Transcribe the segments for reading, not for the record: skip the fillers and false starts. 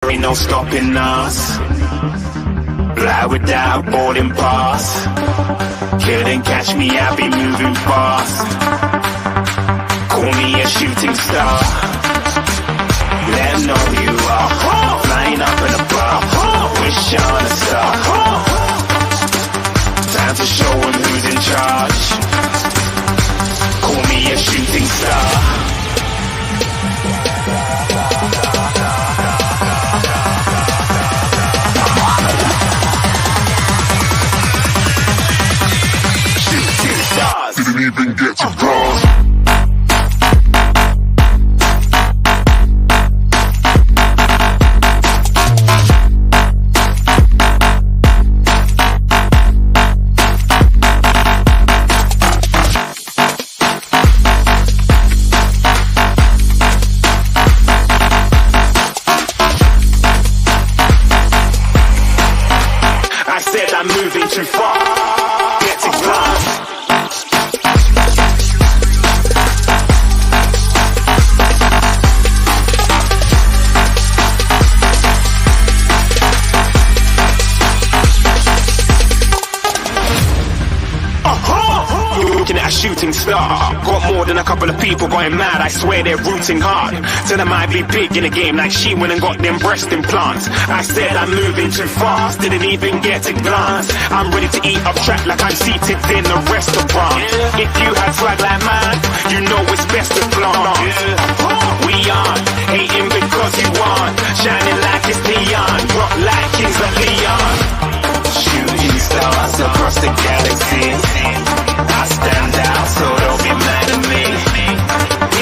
Ain't no stopping us. Fly without boarding pass. Couldn't catch me, I'll be moving fast. Call me a shooting star. Let 'em know who you are. Flying up in a bar. Wish on a star. Time to show 'em who's in charge. Call me a shooting star. Didn't even get to cross. I said I'm moving too far. Get to glass. Looking at a shooting star. Got more than a couple of people going mad. I swear they're rooting hard. Said I might be big in the game like she went and got them breast implants. I said I'm moving too fast. Didn't even get a glance. I'm ready to eat up track like I'm seated in a restaurant. If you had swag like mine, you know it's best to flaunt. We aren't hating because you aren't. Shining like it's neon. Rock like Kings of Leon. Shooting stars across the galaxy. I stand out, so don't be mad at me.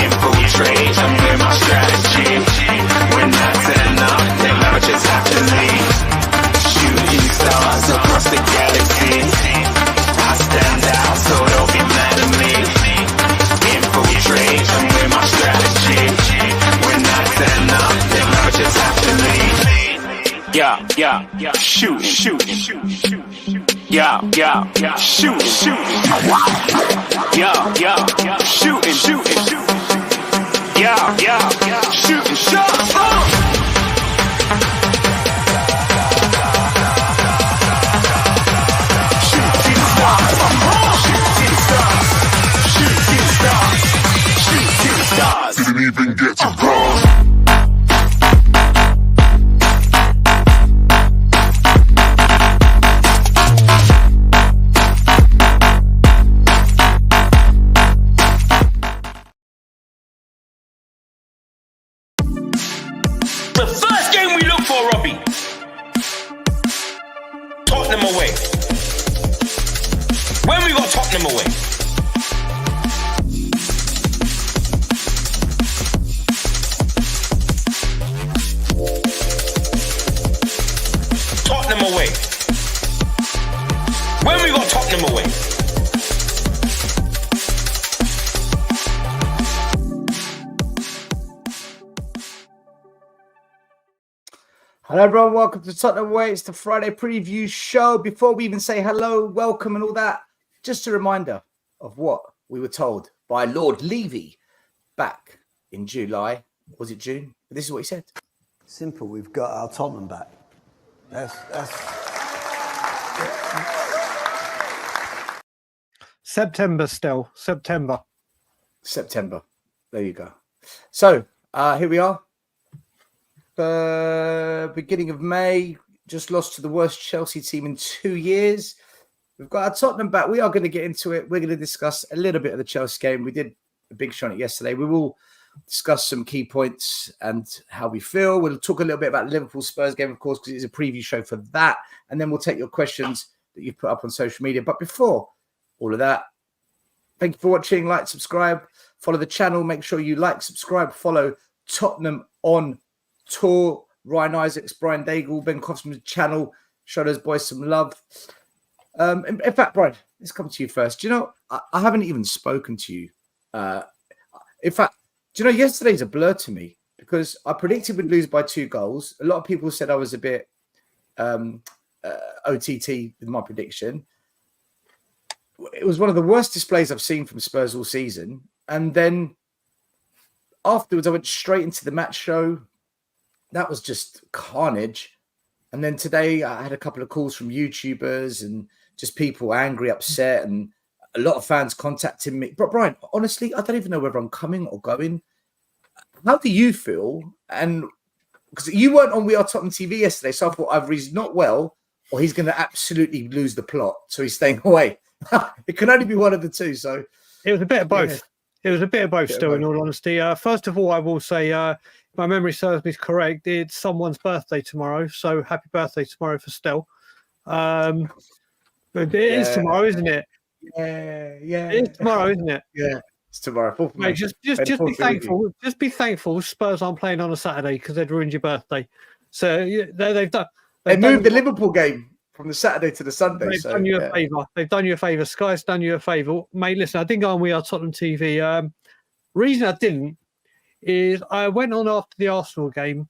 Infiltrate, I'm with my strategy. When I turn up, then I just have to leave. Shooting stars across the galaxy. I stand out, so don't be mad at me. Infiltrate, I'm with my strategy. When I turn up, then I just have to leave. Yeah, shoot, yeah, shoot, yeah, shooting, yeah, shooting shots. Shooting stars. Didn't even get to cross. The first game we look for, Robbie. Tottenham away. When we got Tottenham away? Tottenham away. When we got Tottenham away? Hello everyone, welcome to Tottenham Way. It's the Friday preview show. Before we even say hello, welcome and all that, just a reminder of what we were told by Lord Levy back in July. Was it June? But this is what he said. Simple, we've got our Tottenham back. That's September still. September. There you go. So, here we are. Beginning of May, just lost to the worst Chelsea team in 2 years. We've got our Tottenham back. We are going to get into it. We're going to discuss a little bit of the Chelsea game. We did a big show on it yesterday. We will discuss some key points and how we feel. We'll talk a little bit about the Liverpool Spurs game, of course, because it's a preview show for that. And then we'll take your questions that you've put up on social media. But before all of that, thank you for watching. Like, subscribe, follow the channel. Make sure you like, subscribe, follow Tottenham on Tour, Ryan Isaacs, Brian Daigle, Ben Kaufman's channel. Show those boys some love. In fact, Brian, let's come to you first. Do you know, I haven't even spoken to you. In fact, do you know, yesterday's a blur to me because I predicted we'd lose by 2 goals. A lot of people said I was a bit OTT with my prediction. It was one of the worst displays I've seen from Spurs all season. And then afterwards, I went straight into the match show. that was just carnage. And then today I had a couple of calls from YouTubers and just people angry, upset, and a lot of fans contacting me. But Brian, honestly, I don't even know whether I'm coming or going. How do you feel? And because you weren't on We Are Tottenham TV yesterday, so I thought either he's not well or he's going to absolutely lose the plot, so he's staying away. It can only be one of the two. So it was a bit of both. Yeah. It was a bit of both still, in all honesty. First of all, I will say, if my memory serves me correct, it's someone's birthday tomorrow. So happy birthday tomorrow for Stel. But it is tomorrow, isn't it? Yeah. It is tomorrow, isn't it? Yeah, it's tomorrow. Mate, just be thankful. Just be thankful Spurs aren't playing on a Saturday because they'd ruined your birthday. So they've done. They moved the Liverpool game from the Saturday to the Sunday. They've done you a favour. They've done you a favour. Sky's done you a favour. Mate, listen, I didn't go on We Are Tottenham TV. Reason I didn't is I went on after the Arsenal game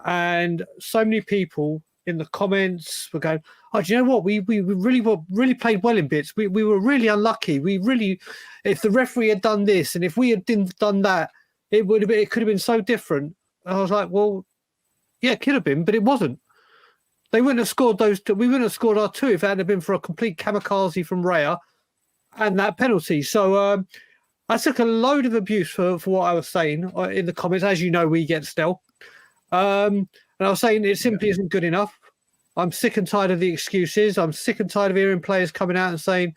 and so many people in the comments were going, oh, do you know what? We really played well in bits. We were really unlucky. If the referee had done this and if we had done that, it could have been so different. And I was like, well, yeah, it could have been, but it wasn't. They wouldn't have scored those two. We wouldn't have scored our two if it hadn't been for a complete kamikaze from Raya and that penalty. So I took a load of abuse for what I was saying in the comments. As you know, we get Stel. And I was saying it simply isn't good enough. I'm sick and tired of the excuses. I'm sick and tired of hearing players coming out and saying,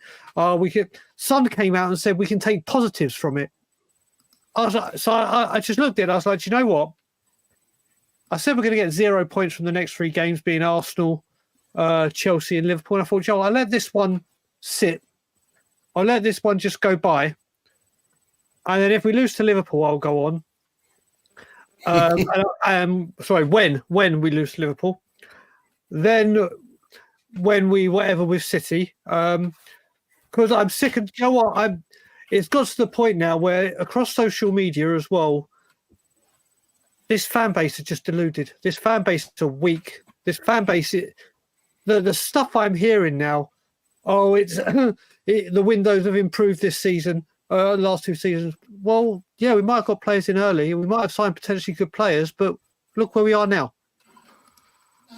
Son came out and said we can take positives from it. I was like, so I just looked at it. I was like, do you know what? I said we're going to get 0 points from the next 3 games, being Arsenal, Chelsea and Liverpool. And I thought, Joe, I'll let this one sit. I'll let this one just go by. And then if we lose to Liverpool, I'll go on. When we lose to Liverpool. Then when we whatever with City. Because I'm sick of, you know what? It's got to the point now where across social media as well, this fan base is just deluded. This fan base is weak. This fan base, the stuff I'm hearing now, it's the windows have improved this season, last 2 seasons. Well, yeah, we might have got players in early. We might have signed potentially good players, but look where we are now.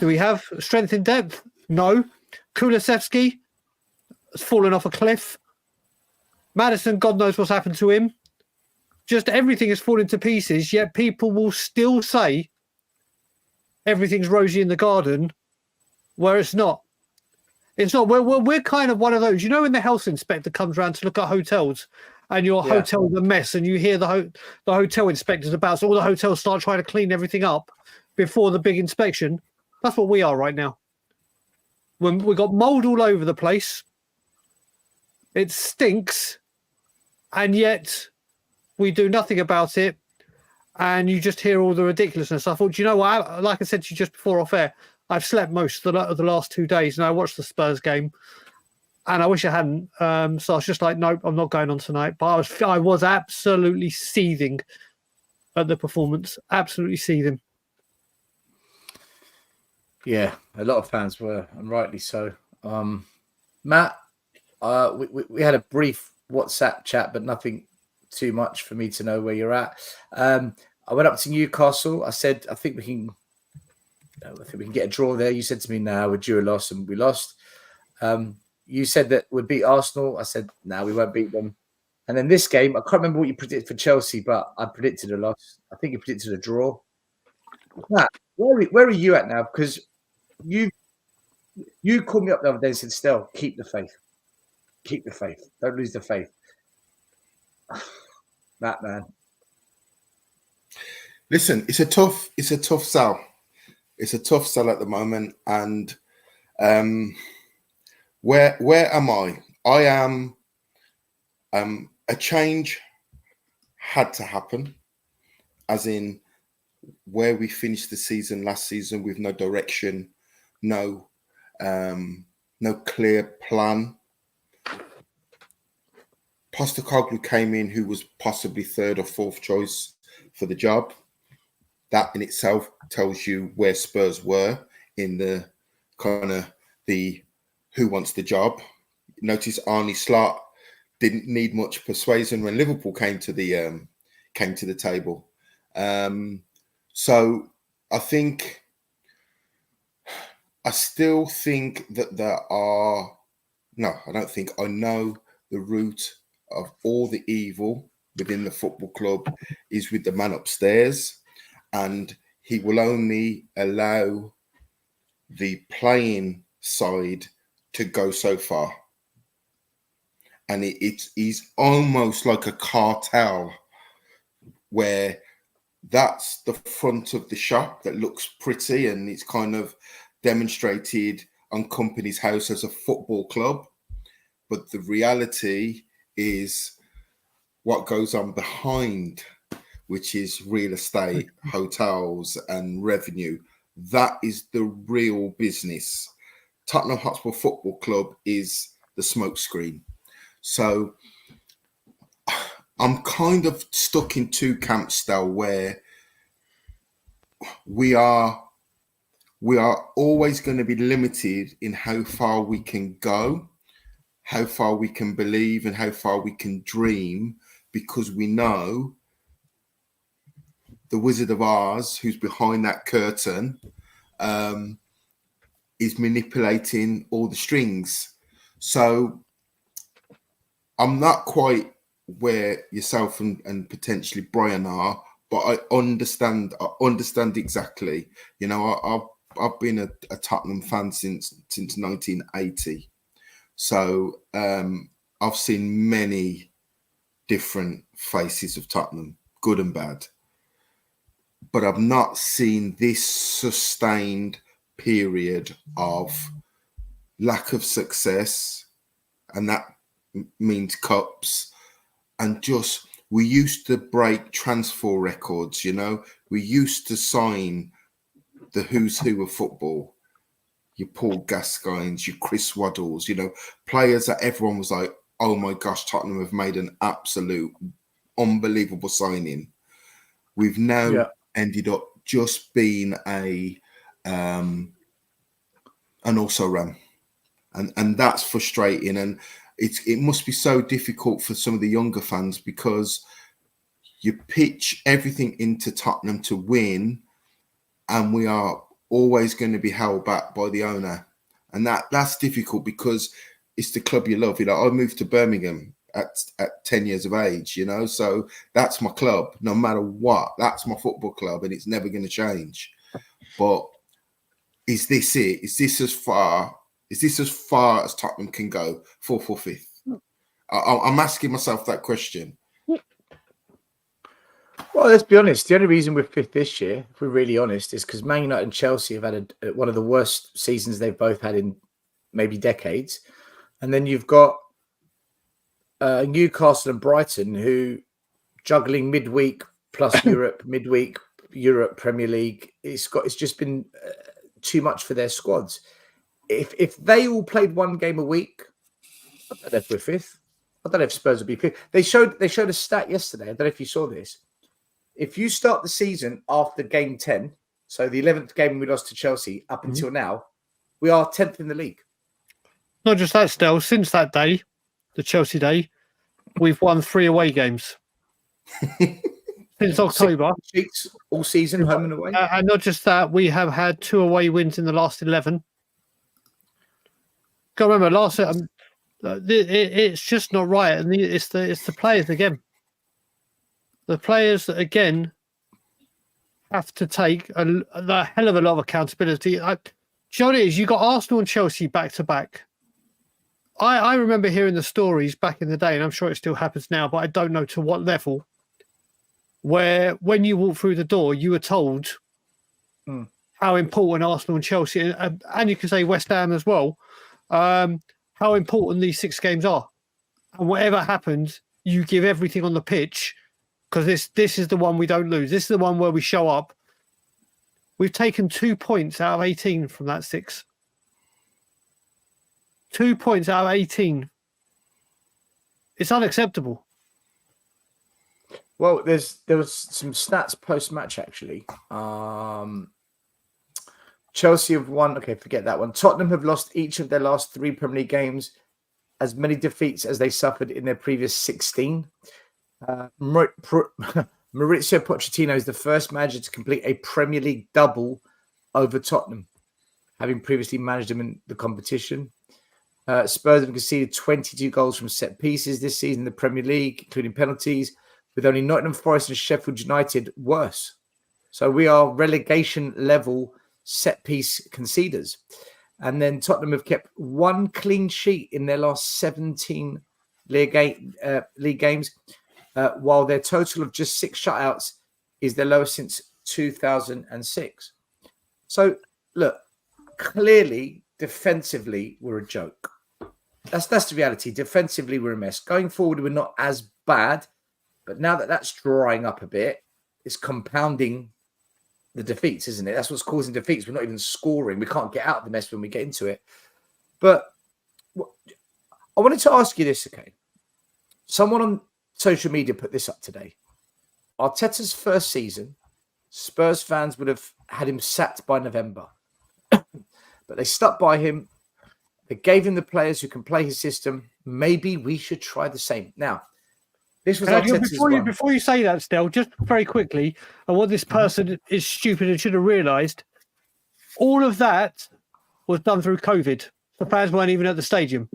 Do we have strength in depth? No. Kulusevski has fallen off a cliff. Maddison, God knows what's happened to him. Just everything is falling to pieces, yet people will still say everything's rosy in the garden, where it's not. It's not. We're kind of one of those. You know when the health inspector comes around to look at hotels and your hotel's a mess and you hear the hotel inspectors about, so all the hotels start trying to clean everything up before the big inspection? That's what we are right now. When we got mold all over the place, it stinks, and yet we do nothing about it, and you just hear all the ridiculousness. I thought, do you know what? Like I said to you just before off air, I've slept most of the last 2 days, and I watched the Spurs game, and I wish I hadn't. So I was just like, nope, I'm not going on tonight. But I was absolutely seething at the performance, absolutely seething. Yeah, a lot of fans were, and rightly so. Matt, we had a brief WhatsApp chat, but nothing too much for me to know where you're at. I went up to Newcastle. I said, I think we can get a draw there. You said to me, "No, we're due a loss," and we lost. You said that we'd beat Arsenal. I said, "No, we won't beat them." And then this game, I can't remember what you predicted for Chelsea, but I predicted a loss. I think you predicted a draw. Matt, where are you at now? Because you called me up the other day and said, "Stel, keep the faith. Keep the faith. Don't lose the faith." That man. Listen, it's a tough sell. It's a tough sell at the moment, and where am I? I am. A change had to happen, as in where we finished the season last season with no direction, no clear plan. Postecoglou came in, who was possibly 3rd or 4th choice for the job. That in itself tells you where Spurs were in the kind of the who wants the job. Notice Arne Slot didn't need much persuasion when Liverpool came to the table. So I still think that there are. No, I don't think. I know the root of all the evil within the football club is with the man upstairs, and he will only allow the playing side to go so far. And it's almost like a cartel where that's the front of the shop that looks pretty and it's kind of demonstrated on Company's House as a football club. But the reality is what goes on behind, which is real estate, hotels and revenue. That is the real business. Tottenham Hotspur Football Club is the smokescreen. So I'm kind of stuck in two camps still, where we are always going to be limited in how far we can go, how far we can believe, and how far we can dream, because we know the Wizard of Oz, who's behind that curtain, is manipulating all the strings. So I'm not quite where yourself and potentially Brian are, but I understand exactly. You know, I've been a Tottenham fan since 1980, so I've seen many different faces of Tottenham, good and bad, but I've not seen this sustained period of lack of success, and that means cups. And just, we used to break transfer records, you know, we used to sign the who's who of football, your Paul Gascoignes, your Chris Waddles, you know, players that everyone was like, oh my gosh, Tottenham have made an absolute unbelievable signing. We've now ended up just being an also ran, and that's frustrating. And it must be so difficult for some of the younger fans, because you pitch everything into Tottenham to win, and we are always going to be held back by the owner. And that's difficult, because it's the club you love. You know, I moved to Birmingham at 10 years of age, you know, so that's my club. No matter what, that's my football club, and it's never going to change. But is this it? Is this as far as Tottenham can go, fourth or fifth? I'm asking myself that question. Well, let's be honest. The only reason we're fifth this year, if we're really honest, is because Man United and Chelsea have had one of the worst seasons they've both had in maybe decades. And then you've got Newcastle and Brighton, who juggling midweek plus midweek Europe, Premier League. It's just been too much for their squads. If they all played one game a week, I don't know if we're fifth. I don't know if Spurs would be fifth. They showed a stat yesterday. I don't know if you saw this. If you start the season after game 10, so the 11th game we lost to Chelsea up until now, we are 10th in the league. Not just that, Stel. Since that day, the Chelsea day, we've won 3 away games. Since October. All season, home and away. And not just that, we have had 2 away wins in the last 11. Can't remember it's just not right, and it's the players again. The players that again have to take a hell of a lot of accountability. Do you know what it is? You got Arsenal and Chelsea back to back. I remember hearing the stories back in the day, and I'm sure it still happens now, but I don't know to what level. Where when you walk through the door, you were told how important Arsenal and Chelsea, and you can say West Ham as well, how important these 6 games are. And whatever happens, you give everything on the pitch, because this is the one we don't lose. This is the one where we show up. We've taken 2 points out of 18 from that 6. 2 points out of 18. It's unacceptable. Well, there was some stats post-match, actually. Chelsea have won. Okay, forget that one. Tottenham have lost each of their last 3 Premier League games, as many defeats as they suffered in their previous 16. Maurizio Pochettino is the first manager to complete a Premier League double over Tottenham, having previously managed them in the competition. Spurs have conceded 22 goals from set pieces this season in the Premier League, including penalties, with only Nottingham Forest and Sheffield United worse. So we are relegation level set piece conceders. And then Tottenham have kept one clean sheet in their last 17 league games, while their total of just 6 shutouts is their lowest since 2006. So, look, clearly, defensively, we're a joke. That's the reality. Defensively, we're a mess. Going forward, we're not as bad, but now that that's drying up a bit, it's compounding the defeats, isn't it? That's what's causing defeats. We're not even scoring. We can't get out of the mess when we get into it. But I wanted to ask you this, okay? Someone on social media put this up today. Arteta's first season, Spurs fans would have had him sacked by November. But they stuck by him. They gave him the players who can play his system. Maybe we should try the same. Now, this was before you say that, Stel, just very quickly, and what this person is stupid and should have realised, all of that was done through COVID. The fans weren't even at the stadium.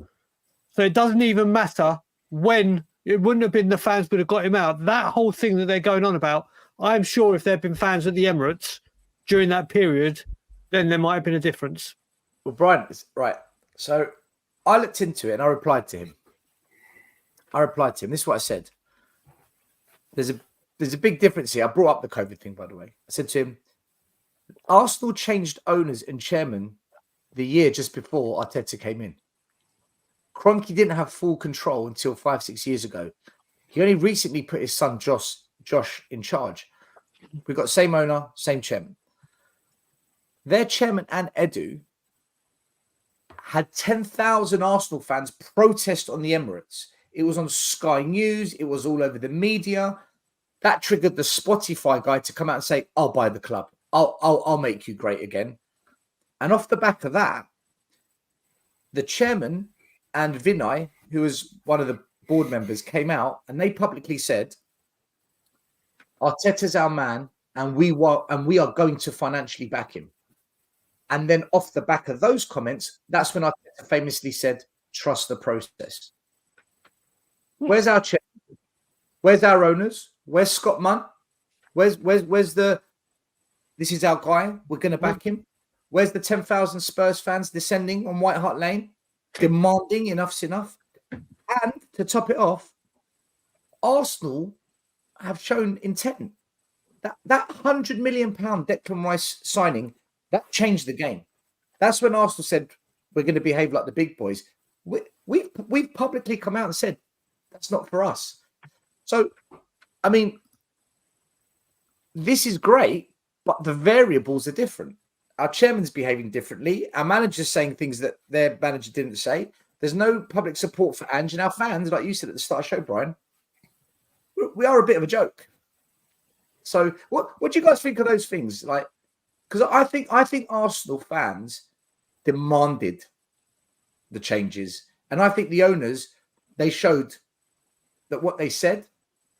So it doesn't even matter when. It wouldn't have been the fans would have got him out. That whole thing that they're going on about, I'm sure if there had been fans at the Emirates during that period, then there might have been a difference. Well, Brian, right. So I looked into it and I replied to him. This is what I said. There's a big difference here. I brought up the COVID thing, by the way. I said to him, Arsenal changed owners and chairman the year just before Arteta came in. Kroenke didn't have full control until 5-6 years ago. He only recently put his son Josh in charge. We've got same owner, same chairman. Their chairman and Edu had 10,000 Arsenal fans protest on the Emirates. It was on Sky News. It was all over the media. That triggered the Spotify guy to come out and say, I'll buy the club. I'll make you great again. And off the back of that, the chairman and Vinay, who was one of the board members, came out and they publicly said, Arteta's our man and we are going to financially back him. And then off the back of those comments, that's when Arteta famously said, trust the process. Where's our chairman? Where's our owners? Where's Scott Munn? Where's the, this is our guy, we're going to back him? Where's the 10,000 Spurs fans descending on White Hart Lane, demanding enough's enough? And to top it off, Arsenal have shown intent. That £100 million Declan Rice signing, that changed the game. That's when Arsenal said, we're going to behave like the big boys. We've publicly come out and said, that's not for us. So, I mean, this is great, but the variables are different. Our chairman's behaving differently. Our manager's saying things that their manager didn't say. There's no public support for Ange, and our fans, like you said at the start of the show, Brian, we are a bit of a joke. So what do you guys think of those things? Like, because I think Arsenal fans demanded the changes. And I think the owners, they showed that what they said,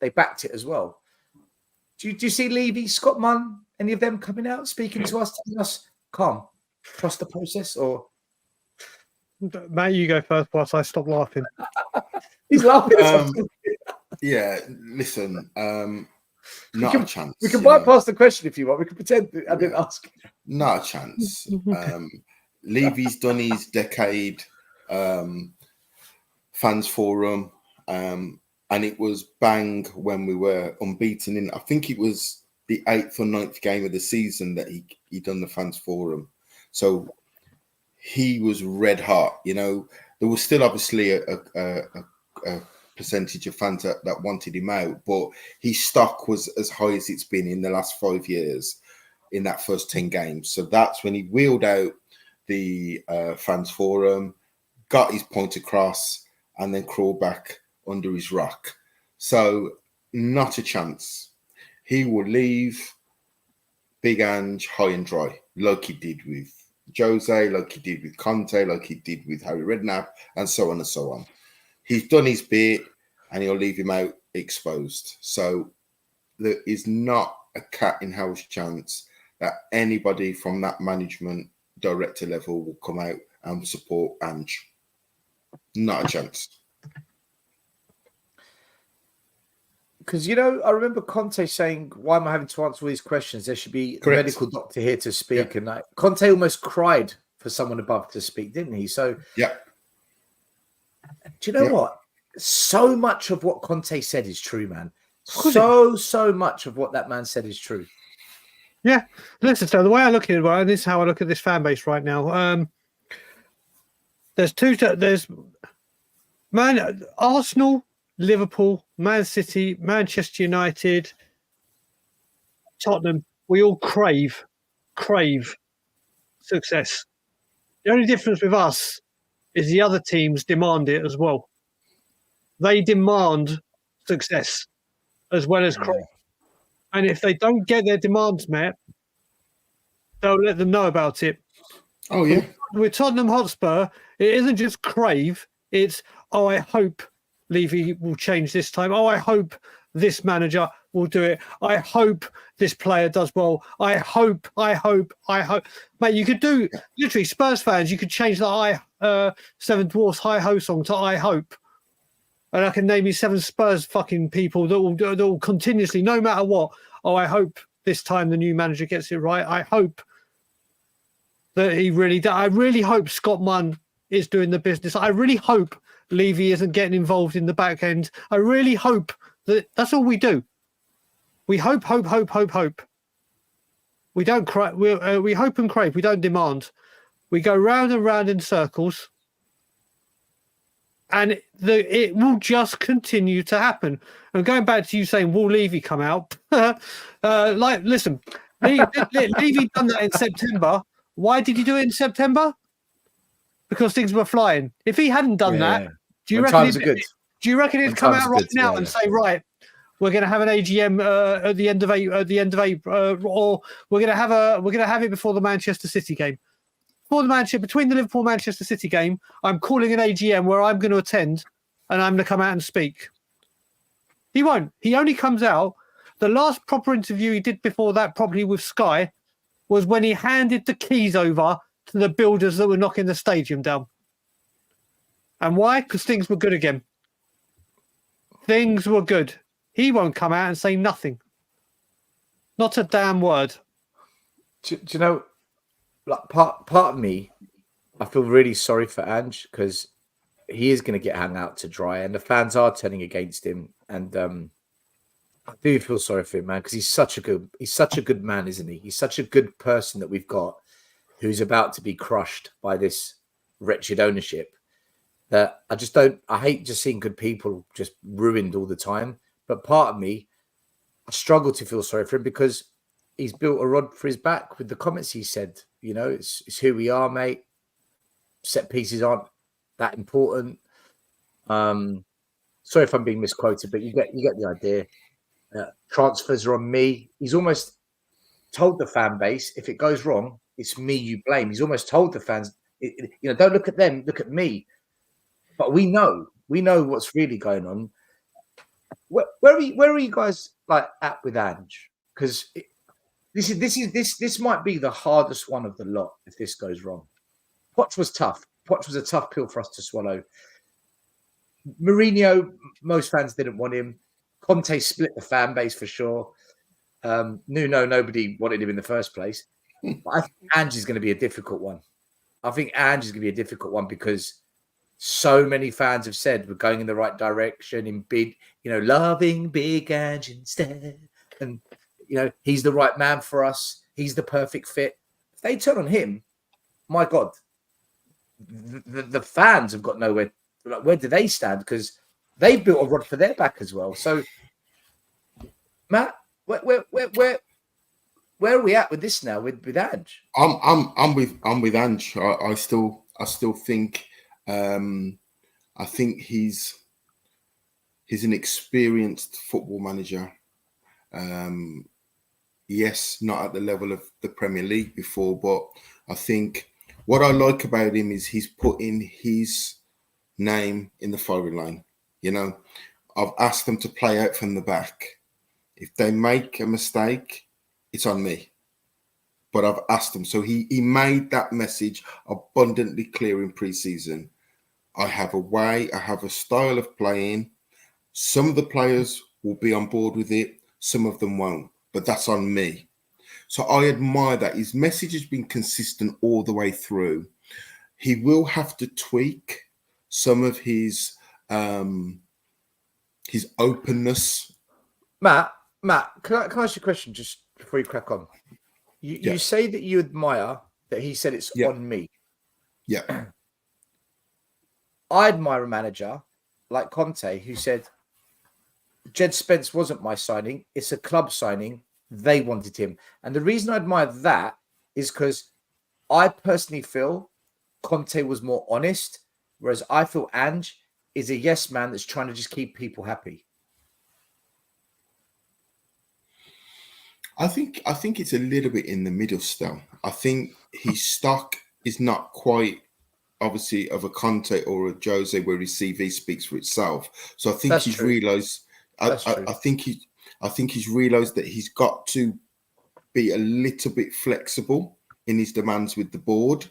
they backed it as well. Do you see Levy, Scott Munn, any of them coming out, speaking to us, telling us, calm, trust the process? Or Matt, you go first whilst I stop laughing. He's laughing. Yeah, listen, not a chance. We can bypass the question if you want. We can pretend I didn't ask. Not a chance. Levy's done his decade fans forum, and it was bang when we were unbeaten in, I think it was the 8th or 9th game of the season that he done the fans forum. So he was red hot. You know, there was still obviously a percentage of fans that wanted him out, but his stock was as high as it's been in the last 5 years in that first 10 games. So that's when he wheeled out the fans forum, got his point across, and then crawled back under his rock. So not a chance. He will leave Big Ange high and dry, like he did with Jose, like he did with Conte, like he did with Harry Redknapp, and so on and so on. He's done his bit, and he'll leave him out exposed. So there is not a cat in hell's chance that anybody from that management director level will come out and support Ange. Not a chance. Because, I remember Conte saying, why am I having to answer all these questions? There should be a Correct. medical doctor here to speak. Yeah. And Conte almost cried for someone above to speak, didn't he? So, Yeah. do you know what? So much of what Conte said is true, man. So much of what that man said is true. Yeah. Listen, so the way I look at it, right, and this is how I look at this fan base right now. There's Arsenal, Liverpool, Man City, Manchester United, Tottenham. We all crave success. The only difference with us is the other teams demand it as well. They demand success as well as crave. And if they don't get their demands met, they'll let them know about it. Oh, yeah. With Tottenham Hotspur, it isn't just crave. It's, I hope Levy will change this time. I hope this manager will do it. I hope this player does well. I hope. Mate, you could do, literally, Spurs fans, you could change the Seven Dwarfs Hi-Ho song to I hope. And I can name you 7 Spurs fucking people that will continuously, no matter what, I hope this time the new manager gets it right. I hope that he really does. I really hope Scott Munn is doing the business. I really hope Levy isn't getting involved in the back end. I really hope that's all we do. We hope. We don't cry. We hope and crave. We don't demand. We go round and round in circles. And it will just continue to happen. And going back to you saying, will Levy come out? Listen, Levy done that in September. Why did he do it in September? Because things were flying. If he hadn't done that, do you reckon he'd come out right now and say, right, we're going to have an AGM at the end of April, or we're going to have it before the Manchester City game? Between the Liverpool Manchester City game, I'm calling an AGM where I'm going to attend and I'm going to come out and speak. He won't. He only comes out. The last proper interview he did before that, probably with Sky, was when he handed the keys over to the builders that were knocking the stadium down. And why? Because things were good again. Things were good. He won't come out and say nothing. Not a damn word. Do you know, like part of me, I feel really sorry for Ange because he is going to get hung out to dry, and the fans are turning against him. And I do feel sorry for him, man, because he's such a good man, isn't he? He's such a good person that we've got, who's about to be crushed by this wretched ownership. That I hate just seeing good people just ruined all the time. But part of me, I struggle to feel sorry for him because he's built a rod for his back with the comments he said. You know, it's who we are, mate. Set pieces aren't that important. Sorry if I'm being misquoted, but you get the idea. Transfers are on me. He's almost told the fan base, if it goes wrong, it's me you blame. He's almost told the fans, don't look at them, look at me. But we know what's really going on. Where are you guys at with Ange? Because this might be the hardest one of the lot if this goes wrong. Poch was tough. Poch was a tough pill for us to swallow. Mourinho, most fans didn't want him. Conte split the fan base for sure. Nobody wanted him in the first place. But I think Ange is going to be a difficult one. Because so many fans have said we're going in the right direction in big, loving Big Ange instead. And, he's the right man for us. He's the perfect fit. If they turn on him, my God, the fans have got nowhere. Where do they stand? Because they've built a rod for their back as well. So, Matt, where are we at with this now with Ange? I'm with Ange. I still think I think he's an experienced football manager. Yes, not at the level of the Premier League before, but I think what I like about him is he's putting his name in the firing line. I've asked them to play out from the back. If they make a mistake, it's on me. But I've asked him. So he made that message abundantly clear in pre-season. I have a way, I have a style of playing. Some of the players will be on board with it, some of them won't. But that's on me. So I admire that. His message has been consistent all the way through. He will have to tweak some of his openness. Matt, can I ask you a question just before you crack on? You say that you admire that he said it's on me. Yeah. I admire a manager like Conte who said, Jed Spence wasn't my signing. It's a club signing. They wanted him. And the reason I admire that is because I personally feel Conte was more honest, whereas I feel Ange is a yes man that's trying to just keep people happy. I think it's a little bit in the middle still. I think his stock is not quite obviously of a Conte or a Jose where his CV speaks for itself. So I think he's realised. I think he's realised that he's got to be a little bit flexible in his demands with the board,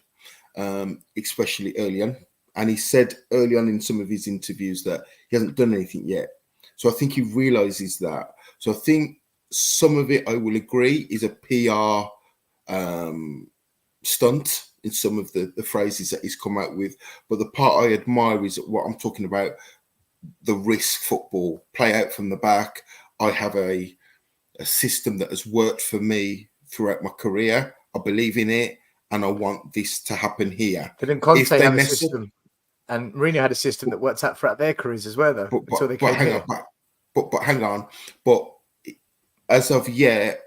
especially early on. And he said early on in some of his interviews that he hasn't done anything yet. So I think he realises that. So I think some of it, I will agree, is a PR stunt in some of the phrases that he's come out with. But the part I admire is what I'm talking about, the risk football, play out from the back. I have a system that has worked for me throughout my career. I believe in it, and I want this to happen here. But then Conte had a system, and Mourinho had a system that worked out throughout their careers as well, though, until they came here. But hang on. But as of yet,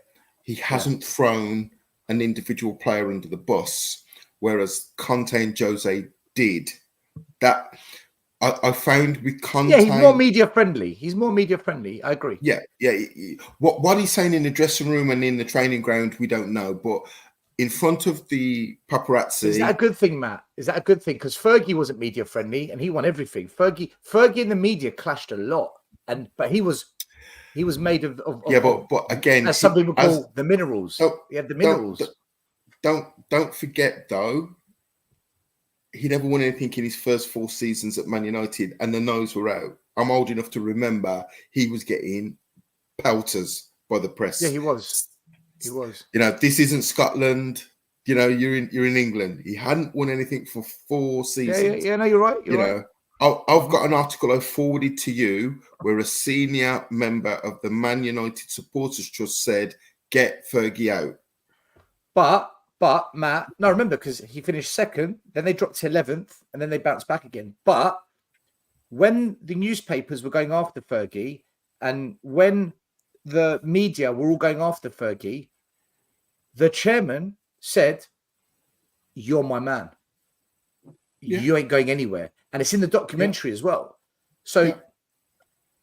he hasn't thrown an individual player under the bus, whereas Conte and Jose did. That I found with Conte. Yeah, he's more media friendly. I agree. Yeah. What he's saying in the dressing room and in the training ground, we don't know. But in front of the paparazzi, is that a good thing, Matt? Is that a good thing? Because Fergie wasn't media friendly, and he won everything. Fergie and the media clashed a lot, but he was made of but again, as some people call the minerals. He had the minerals. Don't forget though, he never won anything in his first 4 seasons at Man United, and the nose were out. I'm old enough to remember he was getting pelters by the press. Yeah, he was. This isn't Scotland. You're in England. He hadn't won anything for 4 seasons. Yeah. No, you're right. You're right. I've got an article I forwarded to you where a senior member of the Man United Supporters Trust said, "Get Fergie out." But Matt, no, remember, because he finished second, then they dropped to 11th, and then they bounced back again. But when the newspapers were going after Fergie, and when the media were all going after Fergie, the chairman said, "You're my man. You ain't going anywhere." And it's in the documentary as well. So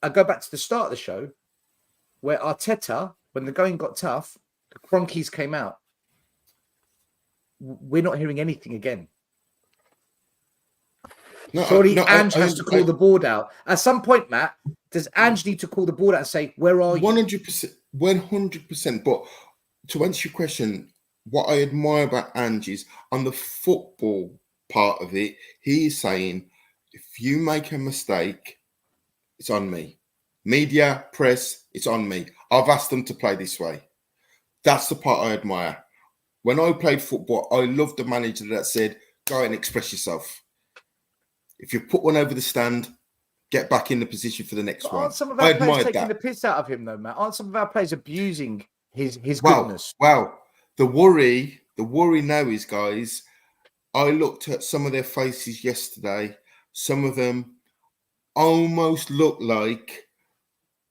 I go back to the start of the show where Arteta, when the going got tough, the Cronkies came out. We're not hearing anything again. Surely Ange has to call the board out. At some point, Matt, does Ange need to call the board out and say, "Where are you?" 100%. 100%. But to answer your question, what I admire about Ange is on the football part of it, he is saying, if you make a mistake, it's on me. Media, press, it's on me. I've asked them to play this way. That's the part I admire. When I played football, I loved the manager that said, "Go and express yourself. If you put one over the stand, get back in the position for the next one." Aren't some of our players taking the piss out of him, though, Matt? Aren't some of our players abusing his goodness? Well, the worry now is, guys, I looked at some of their faces yesterday. Some of them almost look like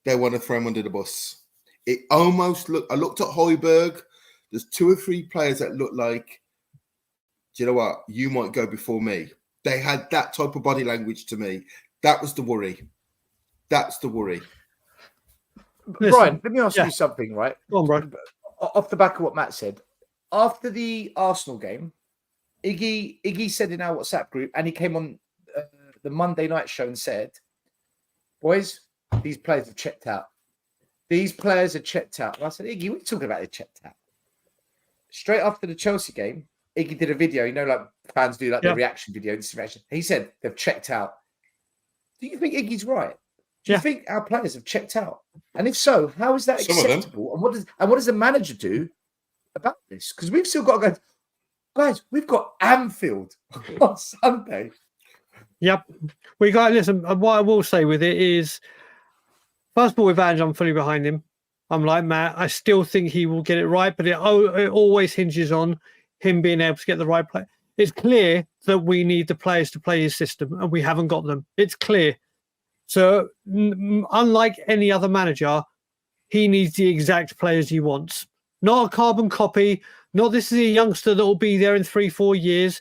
they want to throw him under the bus. It almost looked. I looked at Højbjerg. There's 2 or 3 players that look like, do you know what? You might go before me. They had that type of body language to me. That was the worry. That's the worry. Brian, let me ask you something, right? Go on, Brian. Off the back of what Matt said, after the Arsenal game, Iggy said in our WhatsApp group, and he came on the Monday night show and said, "Boys, these players have checked out. these players are checked out. And I said, Iggy, what are you talking about? They're checked out. Straight after the Chelsea game, Iggy did a video. You know, like fans do, like the reaction video, instant reaction. He said they've checked out. Do you think Iggy's right? Do you think our players have checked out? And if so, how is that acceptable? And what does the manager do about this? Because we've still got to go, guys. We've got Anfield on Sunday. Yep, we got listen. What I will say with it is, first of all, with Ange, I'm fully behind him. I'm like Matt. I still think he will get it right, but it always hinges on him being able to get the right play. It's clear that we need the players to play his system, and we haven't got them. It's clear. So, unlike any other manager, he needs the exact players he wants. Not a carbon copy. Not this is a youngster that will be there in 3-4 years.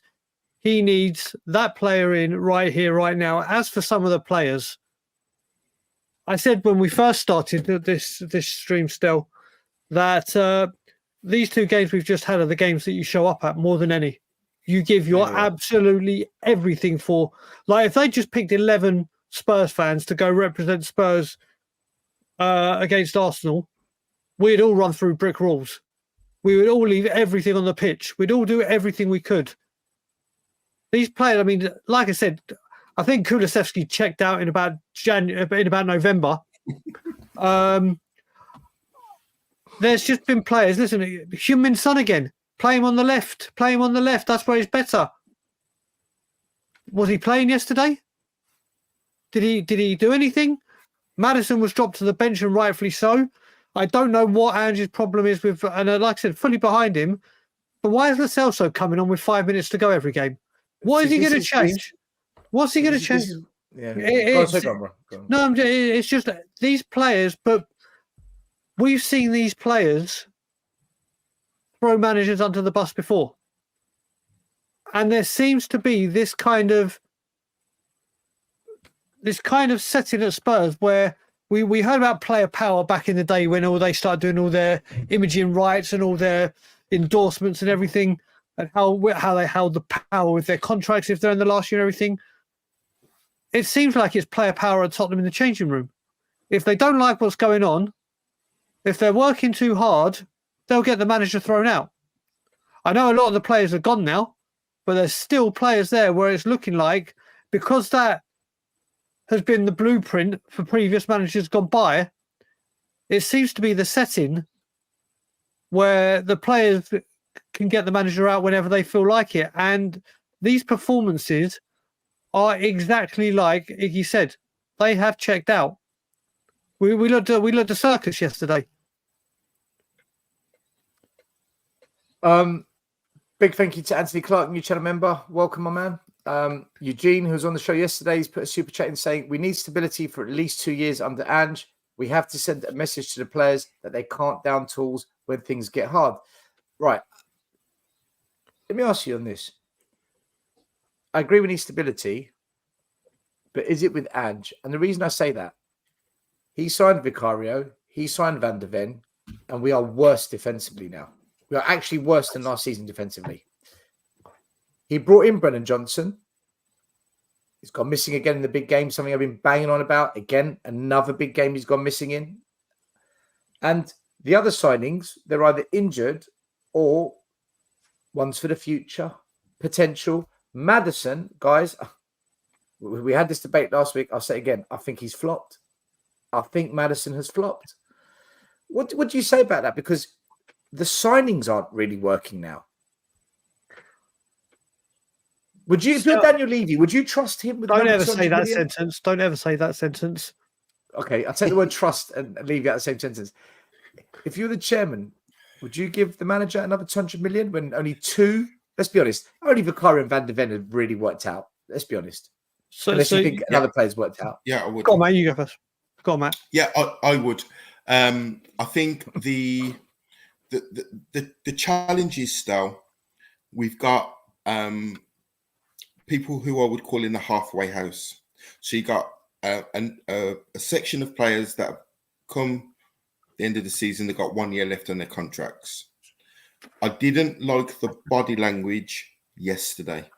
He needs that player in right here, right now. As for some of the players, I said when we first started this stream still that these 2 games we've just had are the games that you show up at more than any. You give your absolutely everything for. Like if they just picked 11 Spurs fans to go represent Spurs against Arsenal, we'd all run through brick walls. We would all leave everything on the pitch. We'd all do everything we could. These players, I mean, like I said, I think Kulusevski checked out in about November. There's just been players. Listen, Heung-min Son again. Play him on the left. Play him on the left. That's where he's better. Was he playing yesterday? Did he do anything? Maddison was dropped to the bench, and rightfully so. I don't know what Ange's problem is with, and like I said, fully behind him. But why is Lo Celso coming on with 5 minutes to go every game? What is he going to change? What's he going to change? No, it's just these players. But we've seen these players throw managers under the bus before, and there seems to be this kind of setting at Spurs where we heard about player power back in the day when they started doing all their imaging rights and all their endorsements and everything, and how they held the power with their contracts if they're in the last year and everything. It seems like it's player power at Tottenham in the changing room. If they don't like what's going on, if they're working too hard, they'll get the manager thrown out. I know a lot of the players are gone now, but there's still players there where it's looking like, because that has been the blueprint for previous managers gone by, it seems to be the setting where the players can get the manager out whenever they feel like it. And these performances are exactly like Iggy said. They have checked out. We looked at the circus yesterday. Big thank you to Anthony Clark, new channel member. Welcome, my man. Eugene, who was on the show yesterday, he's put a super chat in saying, we need stability for at least 2 years under Ange. We have to send a message to the players that they can't down tools when things get hard. Right. Let me ask you on this. I agree we need stability, but is it with Ange? And the reason I say that, he signed Vicario, he signed Van der Ven, and we are worse defensively now. We are actually worse than last season defensively. He brought in Brennan Johnson. He's gone missing again in the big game, something I've been banging on about. Again, another big game he's gone missing in. And the other signings, they're either injured or ones for the future, potential. Maddison, guys, we had this debate last week. I'll say it again. I think he's flopped. I think Maddison has flopped. What do you say about that? Because the signings aren't really working now. Would you, if you're Daniel Levy, would you trust him? Don't ever say that sentence. Don't ever say that sentence. Okay, I'll take the word trust and leave you out the same sentence. If you're the chairman, would you give the manager another 200 million when only two? Let's be honest. Only Vicario and Van der Ven have really worked out. Let's be honest. Unless you think another player's worked out. Yeah, I would. Go on, Matt. You go first. Go on, Matt. Yeah, I would. I think the challenge is still we've got people who I would call in the halfway house. So you got a section of players that have come the end of the season. They've got 1 year left on their contracts. I didn't like the body language yesterday.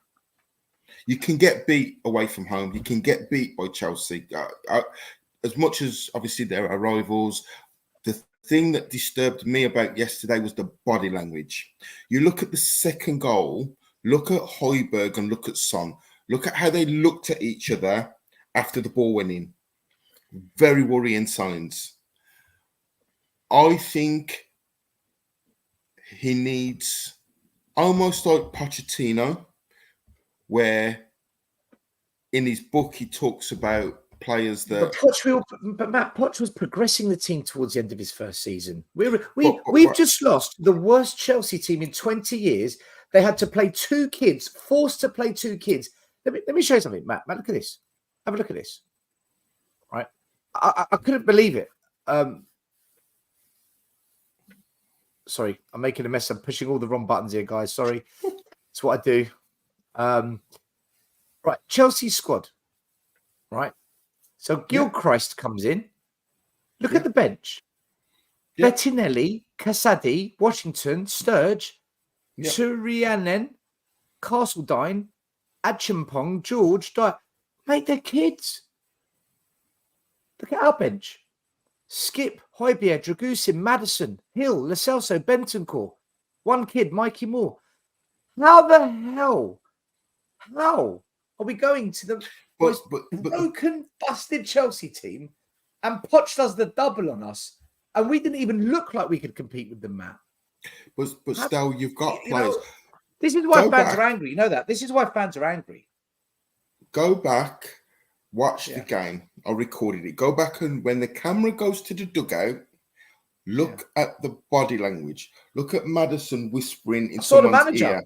You can get beat away from home. You can get beat by Chelsea. As much as obviously there are rivals, thing that disturbed me about yesterday was the body language. You look at the second goal, look at Højbjerg and look at Son. Look at how they looked at each other after the ball went in. Very worrying signs. I think he needs almost like Pochettino, where in his book he talks about players that. But Matt Poch was progressing the team towards the end of his first season. We've just lost the worst Chelsea team in 20 years. They had to play two kids, forced to play two kids. Let me show you something, Matt. Matt, look at this. Have a look at this. Right? I couldn't believe it. Sorry, I'm making a mess. I'm pushing all the wrong buttons here, guys. Sorry. That's what I do. Right, Chelsea squad. Right. So Gilchrist comes in. Look at the bench. Bettinelli, Casadi, Washington, Sturge, Turianen, Castledine, Achimpong, George, mate, they're kids. Look at our bench. Skip, Højbjerg, Dragusin, Maddison, Hill, Lo Celso, Bentancur. One kid, Mikey Moore. How the hell? How are we going to the most broken, busted Chelsea team and Poch does the double on us and we didn't even look like we could compete with them, Matt? But still, you've got players. This is why fans are angry. You know that. This is why fans are angry. Go back, watch the game. I recorded it. Go back and when the camera goes to the dugout, look at the body language. Look at Maddison whispering in someone's ear.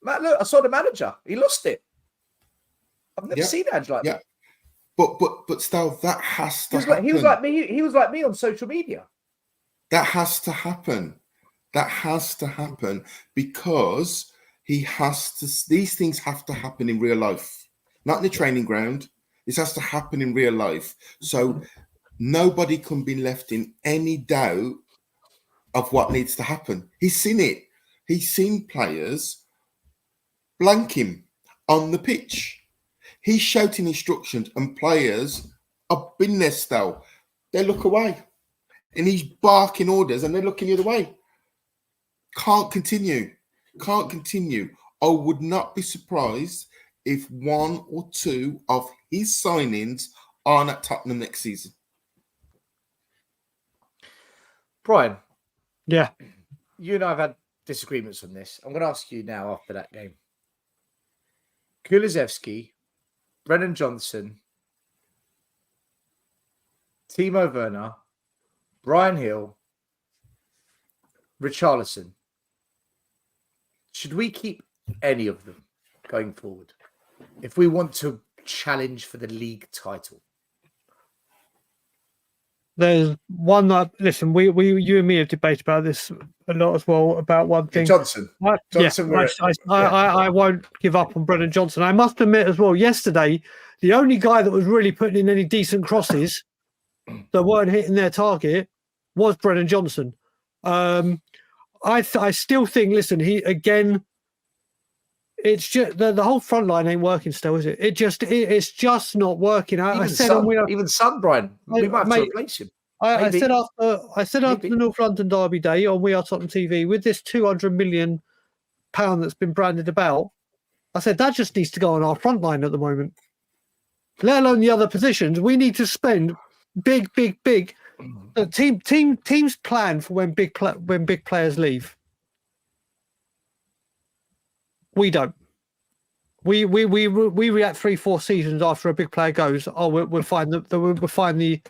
Matt, look, I saw the manager. He lost it. I've never seen Ange like that. But still, that has to happen. He was like me. He was like me on social media. That has to happen. That has to happen because he has to. These things have to happen in real life, not in the training ground. This has to happen in real life. So nobody can be left in any doubt of what needs to happen. He's seen it. He's seen players blank him on the pitch. He's shouting instructions and players have been there still. They look away. And he's barking orders and they're looking the other way. Can't continue. Can't continue. I would not be surprised if one or two of his signings aren't at Tottenham next season. Brian. Yeah. You and I have had disagreements on this. I'm going to ask you now after that game. Kulusevski, Brennan Johnson, Timo Werner, Brian Hill, Richarlison. Should we keep any of them going forward if we want to challenge for the league title? There's one that, listen, you and me have debated about this a lot as well, about one thing. Johnson. I won't give up on Brennan Johnson. I must admit as well, yesterday, the only guy that was really putting in any decent crosses that weren't hitting their target was Brennan Johnson. I still think, listen, it's just the whole front line ain't working still, is it? It's just not working. Even Son, Brian, we might have to replace him. I said after the North London Derby day on We Are Tottenham TV, with this £200 million that's been branded about, I said that just needs to go on our front line at the moment. Let alone the other positions. We need to spend big. Teams plan for when big players leave. We don't. We react 3-4 seasons after a big player goes. Oh, we'll find the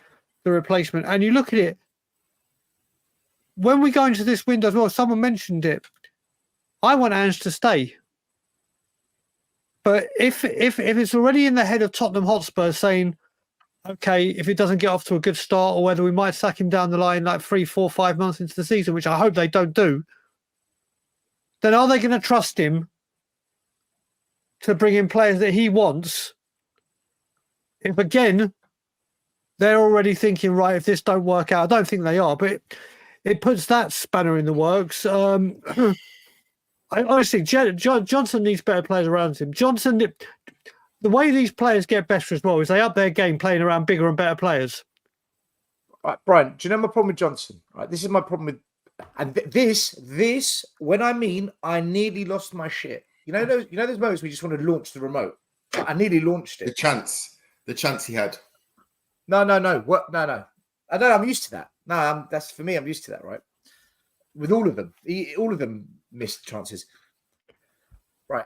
replacement. And you look at it when we go into this window as well. Someone mentioned it. I want Ange to stay, but if it's already in the head of Tottenham Hotspur saying, okay, if it doesn't get off to a good start, or whether we might sack him down the line like 3, 4, 5 months into the season, which I hope they don't do, then are they going to trust him to bring in players that he wants? If again, they're already thinking, right, if this don't work out, I don't think they are, but it puts that spanner in the works. I honestly, Johnson needs better players around him. Johnson, the way these players get better as well is they up their game playing around bigger and better players. Right, Brian, do you know my problem with Johnson? Right, this is my problem with, and this, when I mean I nearly lost my shit. You know those moments where you just want to launch the remote. I nearly launched it. The chance he had. No. What? No. I know. I'm used to that. No, that's for me. I'm used to that. Right. With all of them, missed chances. Right.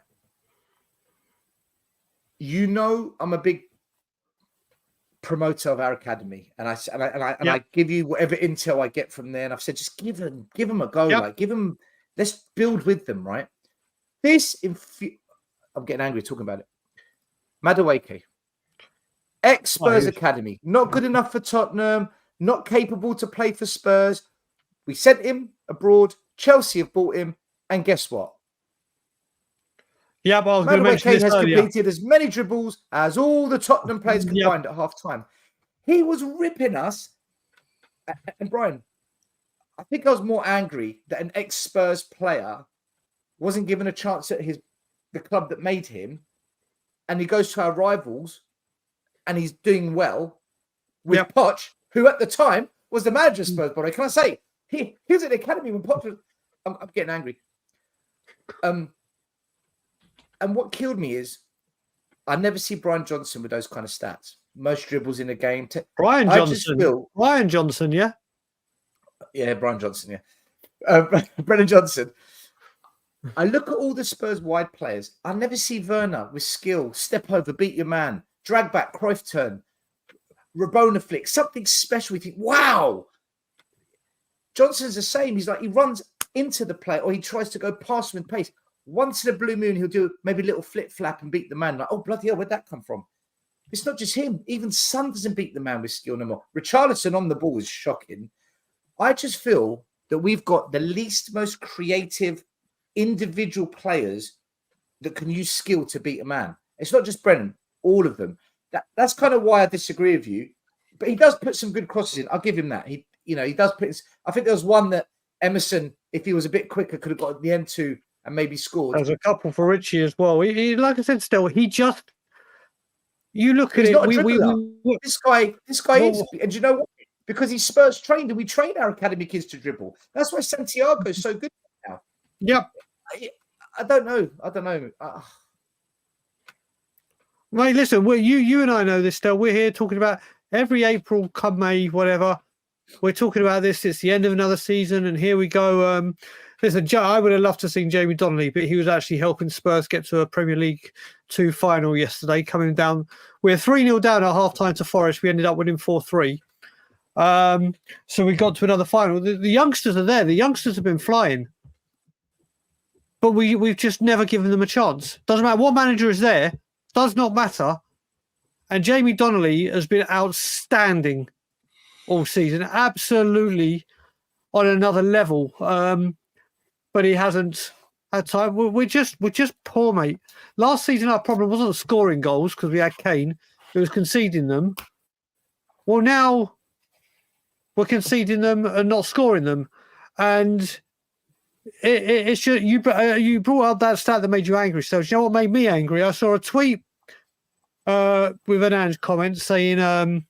I'm a big promoter of our academy, and I give you whatever intel I get from there. And I've said, just give them a go. Like, let's build with them. Right. I'm getting angry talking about it. Madueke, ex-Spurs academy, not good enough for Tottenham, not capable to play for Spurs. We sent him abroad. Chelsea have bought him, and guess what? Yeah, but I was going to mention this earlier. Completed as many dribbles as all the Tottenham players combined at half time. He was ripping us. And Brian, I think I was more angry that an ex-Spurs player wasn't given a chance at the club that made him, and he goes to our rivals, and he's doing well with Poch, who at the time was the manager of Spurs. But can I say he was at the academy when Poch was? I'm getting angry. And what killed me is I never see Brian Johnson with those kind of stats. Most dribbles in a game. Brian Johnson, yeah? Yeah, Brian Johnson, yeah. Brennan Johnson. I look at all the Spurs wide players. I never see Werner with skill, step over, beat your man, drag back, Cruyff turn, Rabona flick, something special. We think, wow. Johnson's the same. He's like, he runs into the play or he tries to go past him with pace. Once in a blue moon, he'll do maybe a little flip flap and beat the man. Like, oh, bloody hell, where'd that come from? It's not just him. Even Son doesn't beat the man with skill no more. Richarlison on the ball is shocking. I just feel that we've got the most creative individual players that can use skill to beat a man. It's not just Brennan, all of them. That's kind of why I disagree with you. But he does put some good crosses in. I'll give him that. He does put. I think there was one that Emerson, if he was a bit quicker, could have got at the end too. And maybe scored. There's a couple for Richie as well. He like I said, still you look at it. This guy is, and you know what? Because he's Spurs trained, and we train our academy kids to dribble. That's why Santiago is so good now. Yep. I don't know. Mate, listen, you and I know this still. We're here talking about every April, come May, whatever. We're talking about this. It's the end of another season, and here we go. Listen, I would have loved to have seen Jamie Donnelly, but he was actually helping Spurs get to a Premier League 2 final yesterday, coming down. We're 3-0 down at half-time to Forest. We ended up winning 4-3. So we got to another final. The youngsters are there. The youngsters have been flying. But we've just never given them a chance. Doesn't matter what manager is there. Does not matter. And Jamie Donnelly has been outstanding all season. Absolutely on another level. But he hasn't had time. We're just poor, mate. Last season, our problem wasn't scoring goals because we had Kane. It was conceding them. Well, now we're conceding them and not scoring them. And it's just, you brought up that stat that made you angry. So, you know what made me angry? I saw a tweet with an Ange comment saying, I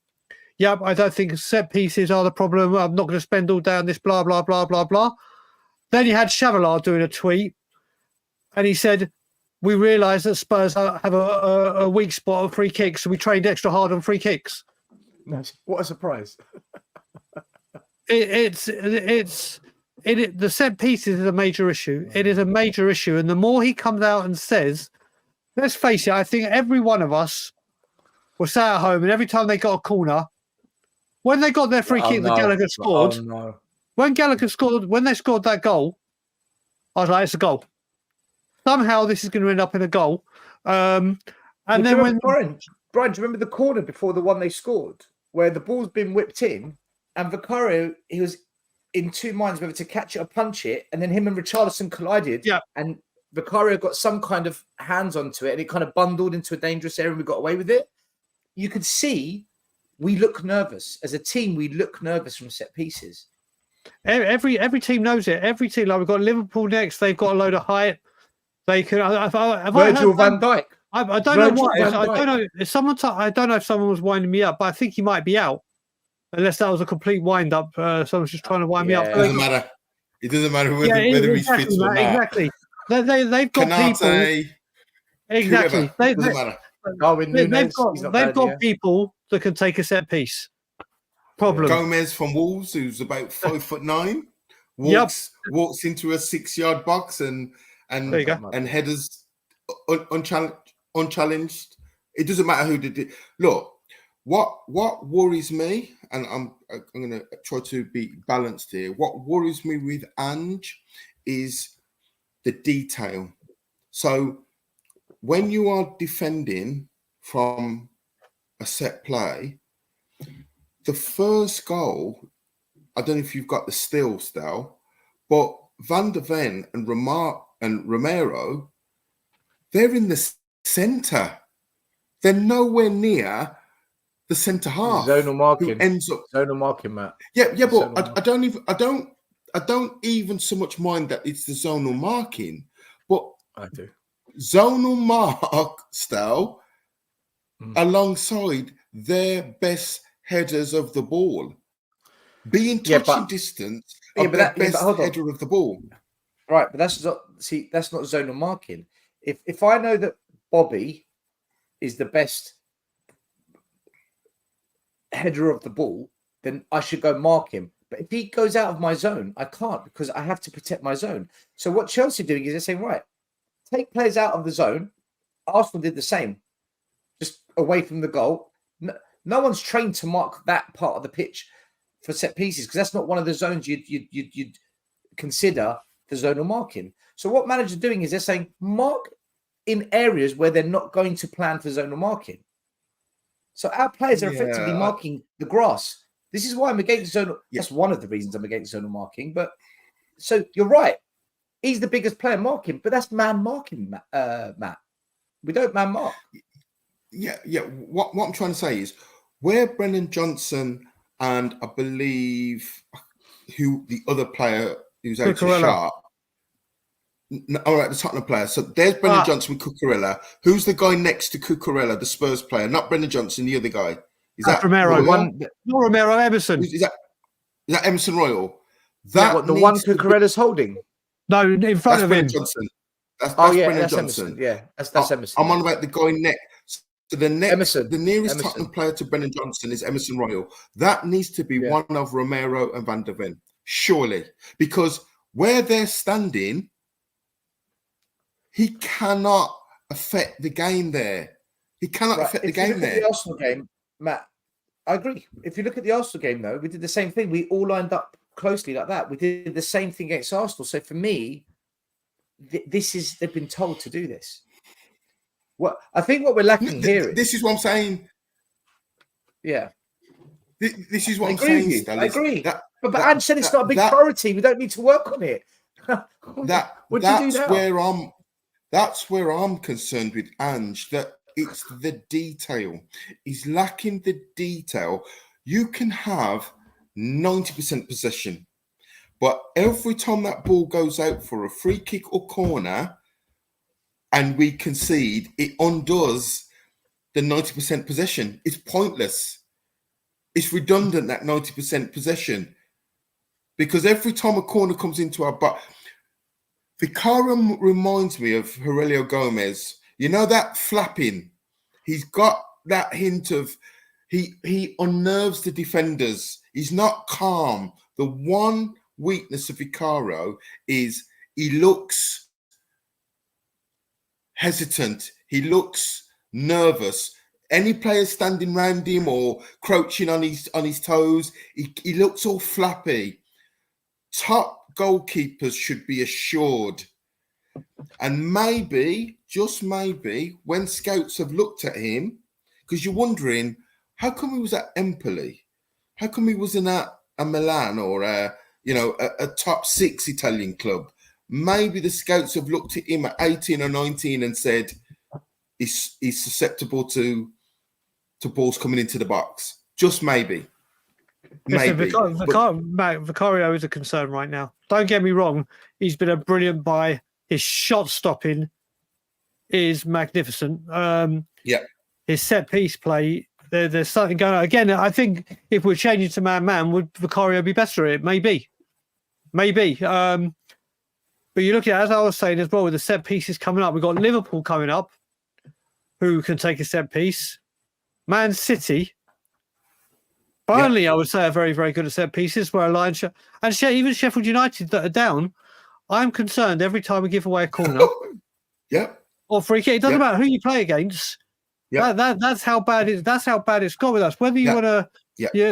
don't think set pieces are the problem. I'm not going to spend all day on this, blah, blah, blah, blah, blah. Then you had Chavalar doing a tweet, and he said, we realised that Spurs have a weak spot on free kicks, so we trained extra hard on free kicks. Nice. What a surprise. The set pieces is a major issue. It is a major issue, and the more he comes out and says, let's face it, I think every one of us was sat at home, and every time they got a corner, when they got their free kick that Gallagher scored, when they scored that goal, I was like, it's a goal. Somehow this is going to end up in a goal. Brian, do you remember the corner before the one they scored, where the ball's been whipped in, and Vicario, he was in two minds whether to catch it or punch it, and then him and Richarlison collided, and Vicario got some kind of hands onto it, and it kind of bundled into a dangerous area, and we got away with it. You could see we look nervous. As a team, we look nervous from set pieces. Every team knows it. Every team, like we've got Liverpool next, they've got a load of height. They can. Virgil van Dijk. I don't know why. I don't know if someone was winding me up, but I think he might be out. unless that was a complete wind up. Someone's just trying to wind me up. Yeah. It doesn't matter. It doesn't matter whether, Yeah, whether he's exactly, fit or Matt, not. exactly. They've got people. Kanate, Exactly. whoever, doesn't matter. Darwin They've Núñez, he's not they've bad, got yeah. people that can take a set piece. Problem. Gomez from Wolves, who's about 5'9", Yep. walks into a 6-yard box and There you go. and headers unchallenged. It doesn't matter who did it. Look, what worries me, and I'm going to try to be balanced here. What worries me with Ange is the detail. So when you are defending from a set play, the first goal, I don't know if you've got the still, but Van de Ven and Romero, they're in the centre. They're nowhere near the centre half. Zonal marking. Who ends up Zonal marking, Matt. Yeah, but Zonal I don't even so much mind that it's the zonal marking, but I do. Zonal mark style alongside their best headers of the ball. Be in touching distance of their best header of the ball. Right, but that's not zonal marking. If I know that Bobby is the best header of the ball, then I should go mark him. But if he goes out of my zone, I can't because I have to protect my zone. So what Chelsea are doing is they're saying, right, take players out of the zone. Arsenal did the same, just away from the goal. No one's trained to mark that part of the pitch for set pieces because that's not one of the zones you'd consider the zonal marking. So what managers are doing is they're saying mark in areas where they're not going to plan for zonal marking. So our players are effectively marking the grass. This is why I'm against zonal. That's one of the reasons I'm against zonal marking. But so you're right. He's the biggest player marking, but that's man marking, Matt. We don't man mark. Yeah. What I'm trying to say is where Brennan Johnson and I believe who the other player who's out to sharp. All right, the Tottenham player. So there's Brennan Johnson with Cucurella. Who's the guy next to Cucurella, the Spurs player? Not Brennan Johnson, the other guy. Is that Romero? Royal? Not Romero, Emerson. Is that Emerson Royal? The one Cucurella's holding? No, in front of him. Johnson. That's Brennan Johnson. Emerson. Yeah, that's Emerson. I'm on about the guy next. So the nearest Emerson. Tottenham player to Brennan Johnson is Emerson Royal. That needs to be one of Romero and Van de Ven, surely, because where they're standing, he cannot affect the game there. He cannot affect the game there. The Arsenal game, Matt, I agree. If you look at the Arsenal game, though, we did the same thing. We all lined up closely like that. We did the same thing against Arsenal. So for me, they've been told to do this. I think what we're lacking here is... This is what I'm saying. Yeah. This is what I'm saying. I agree. But Ange said it's not a big priority. We don't need to work on it. That's where I'm concerned with Ange, that it's the detail. He's lacking the detail. You can have 90% possession, but every time that ball goes out for a free kick or corner and we concede, it undoes the 90% possession. It's pointless. It's redundant, that 90% possession, because every time a corner comes into our box, Vicario reminds me of Aurelio Gomez. You know that flapping? He's got that hint of he unnerves the defenders. He's not calm. The one weakness of Vicario is he looks hesitant. He looks nervous. Any player standing around him or crouching on his toes, he looks all flappy. Top goalkeepers should be assured. And maybe, just maybe, when scouts have looked at him, because you're wondering, how come he was at Empoli? How come he wasn't at a Milan or a top 6 Italian club? Maybe the scouts have looked at him at 18 or 19 and said he's susceptible to balls coming into the box. Just maybe. Maybe. Vicario is a concern right now. Don't get me wrong. He's been a brilliant buy. His shot stopping is magnificent. His set piece play there's something going on. Again, I think if we're changing to man, would Vicario be better at it? Maybe. But you look at, as I was saying as well, with the set pieces coming up, we've got Liverpool coming up, who can take a set piece. Man City. Burnley, I would say, are very, very good at set pieces. Where even Sheffield United that are down, I'm concerned every time we give away a corner. Or free kick. It doesn't matter who you play against. That's how bad it. That's how bad it's got with us. Whether you want to,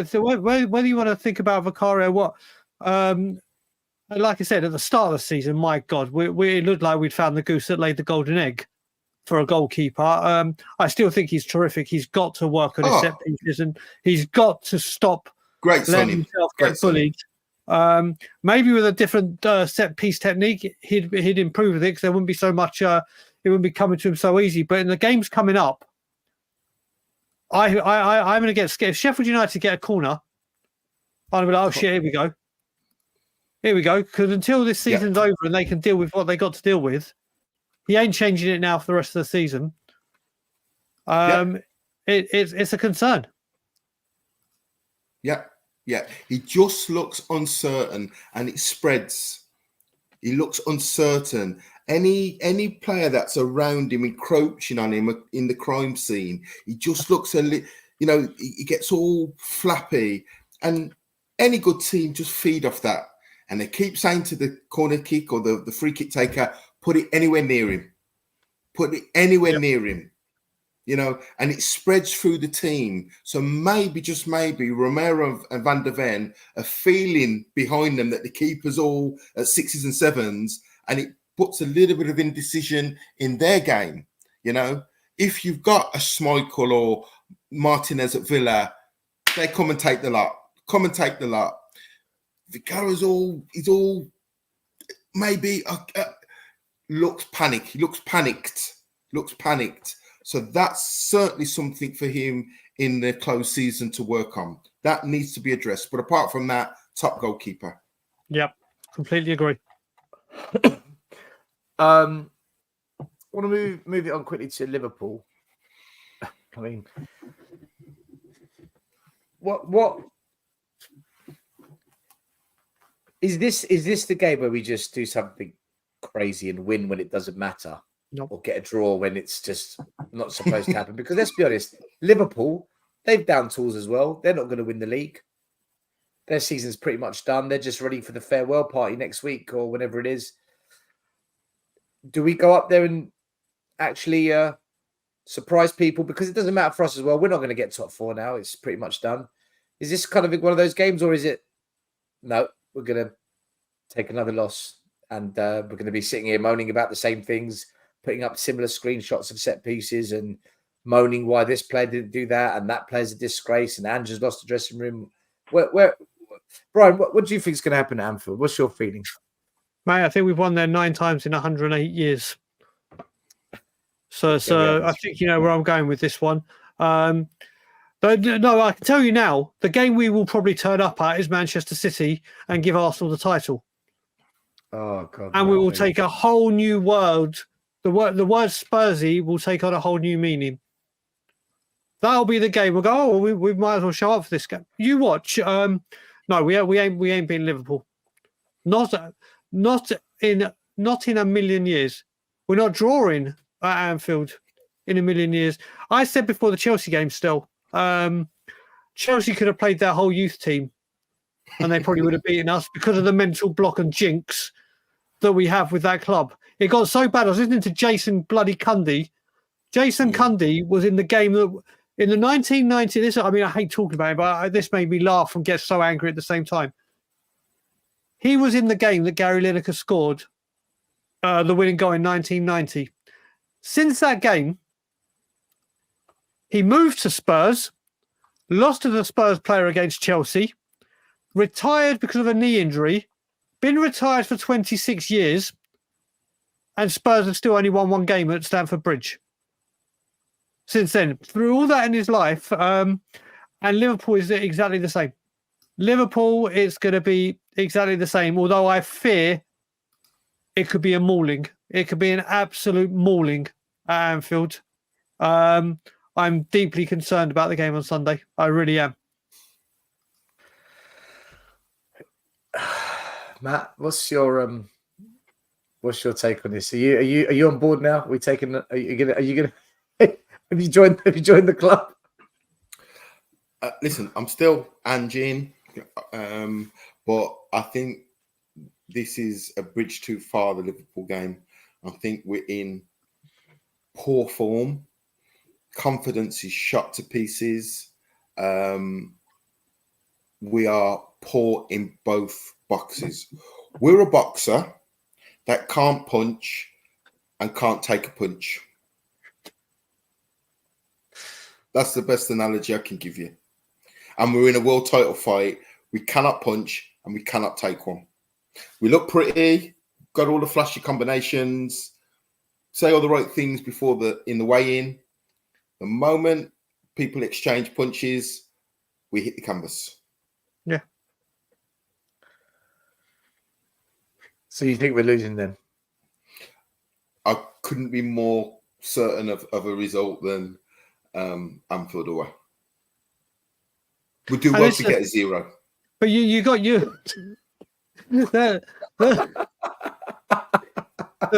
so whether you want to think about Vicario, like I said at the start of the season, my God, we looked like we'd found the goose that laid the golden egg for a goalkeeper. I still think he's terrific. He's got to work on his set pieces, and he's got to stop letting himself get bullied. Maybe with a different set piece technique, he'd improve with it because there wouldn't be so much. It wouldn't be coming to him so easy. But in the games coming up, I'm going to get scared. If Sheffield United get a corner, I'm going to be like, oh shit, here we go. Because until this season's over and they can deal with what they got to deal with, he ain't changing it now for the rest of the season. It's a concern. Yeah. He just looks uncertain, and it spreads. He looks uncertain. Any player that's around him, encroaching on him in the crime scene, he just looks he gets all flappy. And any good team just feed off that. And they keep saying to the corner kick or the free kick taker, put it anywhere near him. Near him. And it spreads through the team. So maybe, just maybe, Romero and Van der Ven are feeling behind them that the keeper's all at 6s and 7s, and it puts a little bit of indecision in their game. If you've got a Schmeichel or Martinez at Villa, they come and take the lot. Vicario's he's all maybe looks panicked. He looks panicked. So that's certainly something for him in the close season to work on. That needs to be addressed. But apart from that, top goalkeeper. Yep, completely agree. I want to move it on quickly to Liverpool. I mean, what is this? Is this the game where we just do something crazy and win when it doesn't matter? Nope. Or get a draw when it's just not supposed to happen? Because let's be honest, Liverpool, they've down tools as well. They're not going to win the league. Their season's pretty much done. They're just ready for the farewell party next week or whenever it is. Do we go up there and actually surprise people? Because it doesn't matter for us as well. We're not going to get top 4 now. It's pretty much done. Is this kind of one of those games, or is it, no, we're going to take another loss and we're going to be sitting here moaning about the same things, putting up similar screenshots of set pieces and moaning why this player didn't do that and that player's a disgrace and Ange has lost the dressing room. Where Brian, what do you think is going to happen at Anfield? What's your feeling? Mate, I think we've won there 9 times in 108 years. So I think you know where I'm going with this one. But no, I can tell you now, the game we will probably turn up at is Manchester City and give Arsenal the title. Oh God! And we will take a whole new world. The word Spursy will take on a whole new meaning. That'll be the game. We'll go, oh, we might as well show up for this game. You watch. No, we ain't beating Liverpool. Not in a million years. We're not drawing at Anfield in a million years. I said before the Chelsea game still, Chelsea could have played their whole youth team and they probably would have beaten us because of the mental block and jinx that we have with that club. It got so bad. I was listening to Jason bloody Cundy. Jason Cundy was in the game that in the 1990s. This, I mean, I hate talking about it, but this made me laugh and get so angry at the same time. He was in the game that Gary Lineker scored the winning goal in 1990. Since that game, he moved to Spurs, lost to the Spurs player against Chelsea, retired because of a knee injury, been retired for 26 years, and Spurs have still only won 1 game at Stamford Bridge. Since then, through all that in his life, and Liverpool is exactly the same. Liverpool is going to be exactly the same, although I fear it could be a mauling. It could be an absolute mauling at Anfield. I'm deeply concerned about the game on Sunday. I really am. Matt, what's your take on this? Are you on board now? Are you gonna have you joined the club? Listen, I'm still Ange in, but I think this is a bridge too far, the Liverpool game. I think we're in poor form. Confidence is shot to pieces. We are poor in both boxes. We're a boxer that can't punch and can't take a punch. That's the best analogy I can give you. And we're in a world title fight. We cannot punch and we cannot take one. We look pretty, got all the flashy combinations, say all the right things before in the weigh-in. The moment people exchange punches, we hit the canvas. Yeah. So you think we're losing then? I couldn't be more certain of a result than Anfield away. We do well to get a 0. But you got you. The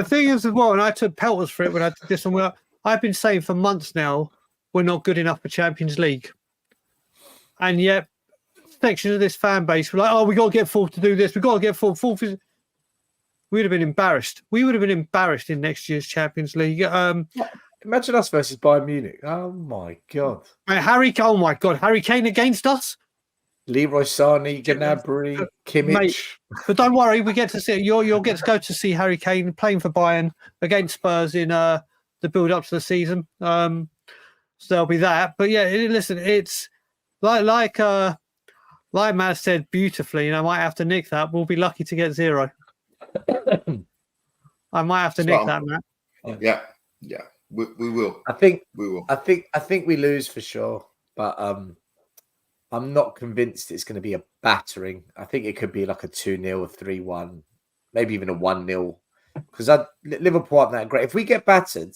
thing is as well, and I took pelters for it when I did this, and I've been saying for months now we're not good enough for Champions League, and yet sections of this fan base were like, "Oh, we got to get fourth to do this. We got to get fourth. Fourth." We'd have been embarrassed. We would have been embarrassed in next year's Champions League. Imagine us versus Bayern Munich. Oh my god! Oh my god! Harry Kane against us. Leroy Sané, Gnabry, Kimmich. Mate, but don't worry, we get to see you'll get to go to see Harry Kane playing for Bayern against Spurs in the build up to the season. So there'll be that. But yeah, listen, it's like Matt said beautifully, and I might have to nick that. We'll be lucky to get 0. I might have to nick that, Matt. Yeah, we will. I think we will. I think we lose for sure, but I'm not convinced it's going to be a battering. I think it could be like a 2-0, a 3-1, maybe even a 1-0. Because Liverpool aren't that great. If we get battered,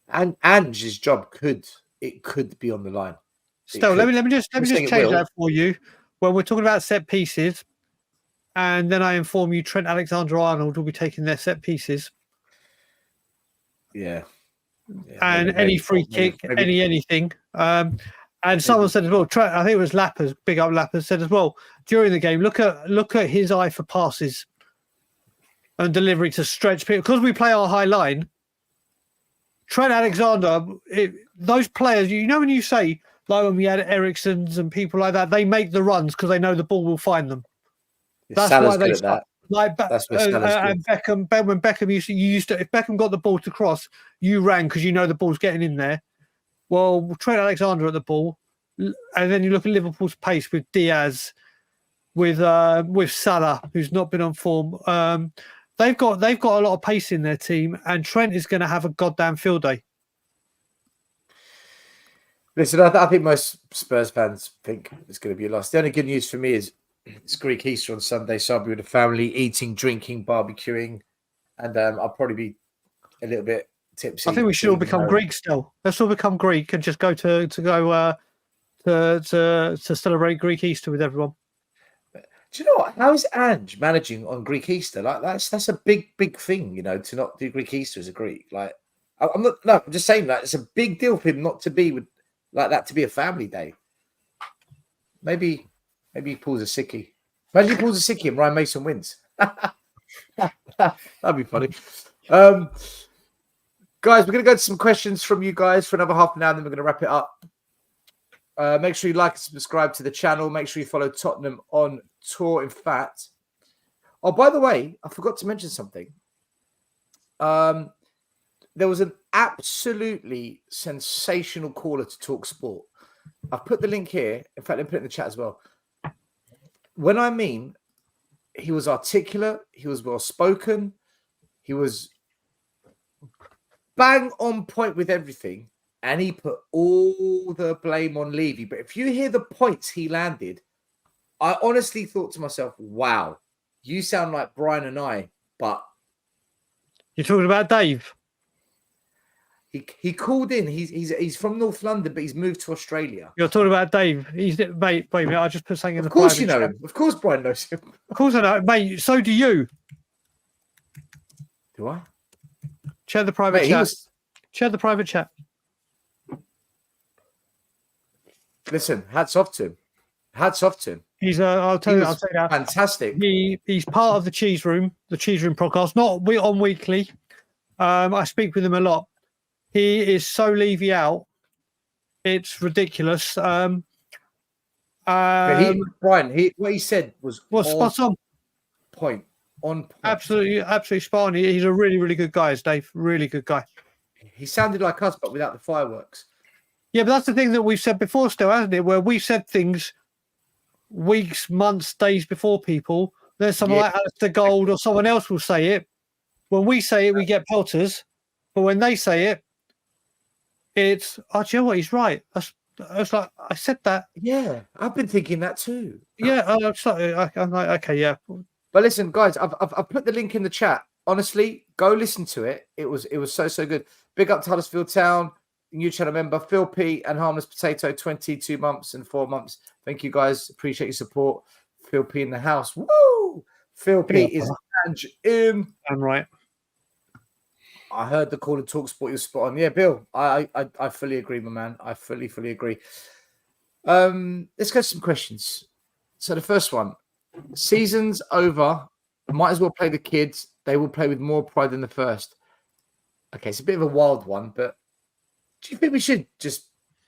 and Ange's job could be on the line. Still, let me just change that for you. Well, we're talking about set pieces, and then I inform you Trent Alexander-Arnold will be taking their set pieces. Yeah. And any free kick, anything. And someone said as well, I think it was Lappers, big up Lappers, said as well, during the game, look at his eye for passes and delivery to stretch people. Because we play our high line, Trent Alexander, those players, when you say, like when we had Ericssons and people like that, they make the runs because they know the ball will find them. That's Salah's why they start. That's and Beckham, when Beckham used to, if Beckham got the ball to cross, you ran because you know the ball's getting in there. Well, Trent Alexander at the ball, and then you look at Liverpool's pace with Diaz, with Salah, who's not been on form. They've got a lot of pace in their team, and Trent is going to have a goddamn field day. Listen, I think most Spurs fans think it's going to be a loss. The only good news for me is it's Greek Easter on Sunday, so I'll be with the family, eating, drinking, barbecuing, and I'll probably be a little bit tipsy. I think we should all become Greek still. Let's all become Greek and just go to celebrate Greek Easter with everyone. Do you know what? How is Ange managing on Greek Easter? Like that's a big thing, to not do Greek Easter as a Greek. Like I'm just saying that it's a big deal for him not to be with like that, to be a family day. Maybe he pulls a sickie. Imagine he pulls a sickie and Ryan Mason wins. That'd be funny. Guys, we're going to go to some questions from you guys for another half an hour, then we're going to wrap it up. Make sure you like and subscribe to the channel. Make sure you follow Tottenham on tour. In fact, by the way, I forgot to mention something. There was an absolutely sensational caller to Talk Sport. I've put the link here. In fact, let me put it in the chat as well. When I mean, he was articulate, he was well spoken, he was bang on point with everything, and he put all the blame on Levy. But if you hear the points he landed, I honestly thought to myself, wow, you sound like Brian and I, but... You're talking about Dave? He called in. He's from North London, but he's moved to Australia. You're talking about Dave. He's mate. Wait a minute. I just put something in the Of course, private you know chat. him. Of course, Brian knows him. Of course I know, mate. So do you. Do I? Share the private Mate, chat. Share the private chat. Listen, hats off to him. Hats off to him. He's I'll tell you that. Fantastic. He's part of the Cheese Room podcast. Not on weekly. I speak with him a lot. He is so Levy out. It's ridiculous. Brian, what he said was spot on. Point. On point. Absolutely spot on. He's a really, really good guy, Dave. Really good guy. He sounded like us, but without the fireworks. Yeah, but that's the thing that we've said before still, hasn't it? Where we've said things weeks, months, days before people. There's someone like Alistair Gold or someone else will say it. When we say it, we get pelters. But when they say it, it's, do you know what? He's right. It's like, I said that. Yeah, I've been thinking that too. Yeah, I'm like, okay, yeah. But listen, guys, I've put the link in the chat. Honestly, go listen to it. It was so good. Big up to Huddersfield Town, new channel member, Phil P and Harmless Potato, 22 months and 4 months. Thank you, guys. Appreciate your support. Phil P in the house. Woo! Phil P is Ange in. I'm right. I heard the call of Talk Sport. You're spot on. Yeah, Bill, I fully agree, my man. I fully agree. Let's go to some questions. So the first one, season's over. Might as well play the kids. They will play with more pride than the first. Okay, it's a bit of a wild one, but do you think we should just,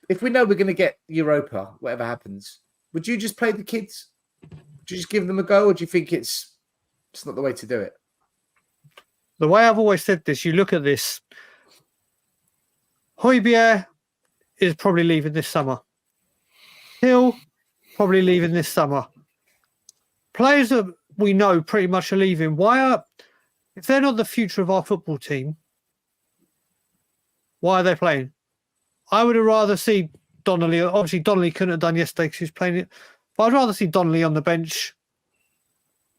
if we know we're going to get Europa, whatever happens, would you just play the kids? Would you just give them a go, or do you think it's not the way to do it? The way I've always said this, you look at this. Højbjerg is probably leaving this summer. Hill probably leaving this summer. Players that we know pretty much are leaving. If they're not the future of our football team, why are they playing? I would have rather see Donnelly. Obviously, Donnelly couldn't have done yesterday because he's playing it. But I'd rather see Donnelly on the bench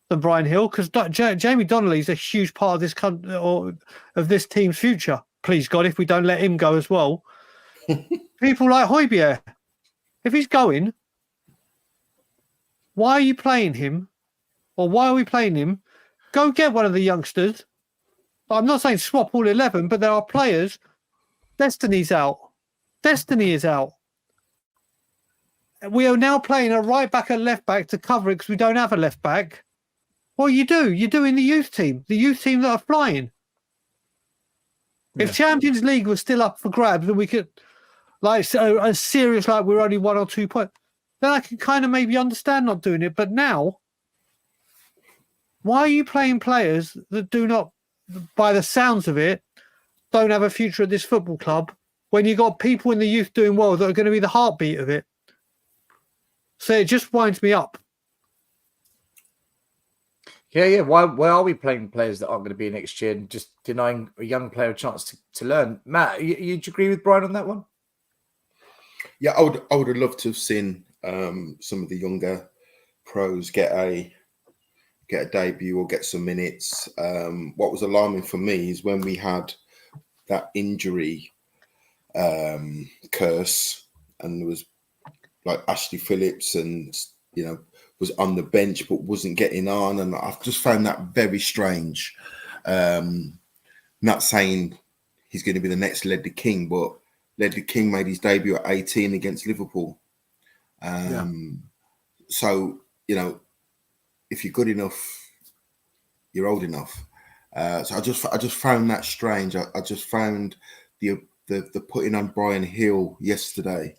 than Brian Hill, because Jamie Donnelly is a huge part of this country or of this team's future. Please God, if we don't let him go as well. People like Højbjerg, if he's going, why are you playing him? Or why are we playing him? Go get one of the youngsters. I'm not saying swap all 11, but there are players. Destiny's out. Destiny is out. We are now playing a right back and left back to cover it because we don't have a left back. What you do in the youth team that are flying. Yeah. If Champions League was still up for grabs and we could, like, as serious like we're only 1 or 2 points, then I can kind of maybe understand not doing it. But now, why are you playing players that do not, by the sounds of it, don't have a future at this football club when you got people in the youth doing well that are going to be the heartbeat of it? So it just winds me up. Yeah. Why are we playing players that aren't going to be next year and just denying a young player a chance to learn? Matt, you agree with Brian on that one? Yeah, I would have loved to have seen some of the younger pros get a debut or get some minutes. What was alarming for me is when we had that injury curse, and there was like Ashley Phillips and was on the bench but wasn't getting on, and I've just found that very strange. Not saying he's going to be the next Ledley King, but Ledley King made his debut at 18 against Liverpool. So if you're good enough, you're old enough. So I just found that strange. I just found the putting on Brian Hill yesterday,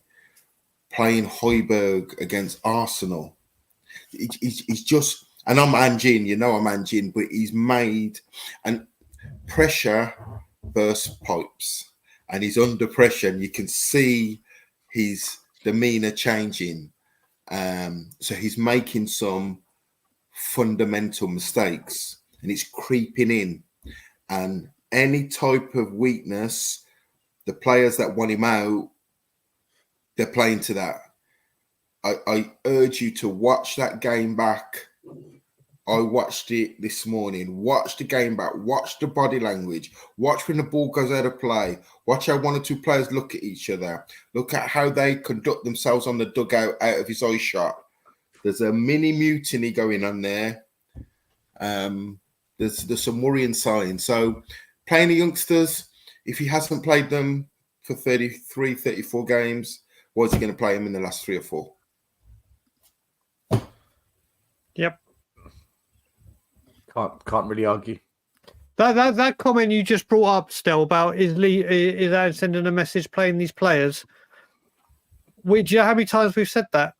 playing Højbjerg against Arsenal. He's just, and I'm Anjin, I'm Anjin, but he's made, and pressure bursts pipes, and he's under pressure, and you can see his demeanour changing. So he's making some fundamental mistakes, and it's creeping in. And any type of weakness, the players that want him out, they're playing to that. I urge you to watch that game back I watched it this morning. Watch the game back. Watch the body language. Watch when the ball goes out of play. Watch how one or two players look at each other. Look at how they conduct themselves on the dugout out of his eye shot. There's a mini mutiny going on there. There's some worrying signs. So playing the youngsters, if he hasn't played them for 33, 34 games, why is he going to play them in the last 3 or 4? Yep. Can't really argue. That comment you just brought up, Stel, about is Ange sending a message playing these players. Do you know how many times we've said that?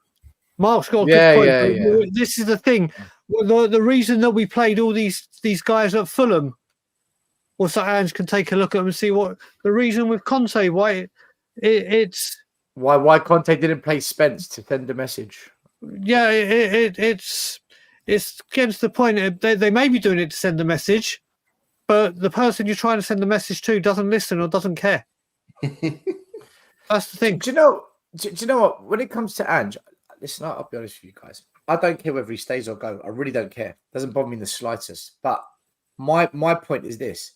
Mark's got a good point. Yeah. This is the thing. The reason that we played all these guys at Fulham was so Ange can take a look at them and see what the reason with Conte, why it's why Conte didn't play Spence to send a message. Yeah, it's against the point. They may be doing it to send a message, but the person you're trying to send the message to doesn't listen or doesn't care. That's the thing. Do you know what? When it comes to Ange, listen, I'll be honest with you guys. I don't care whether he stays or go. I really don't care. It doesn't bother me in the slightest. But my point is this.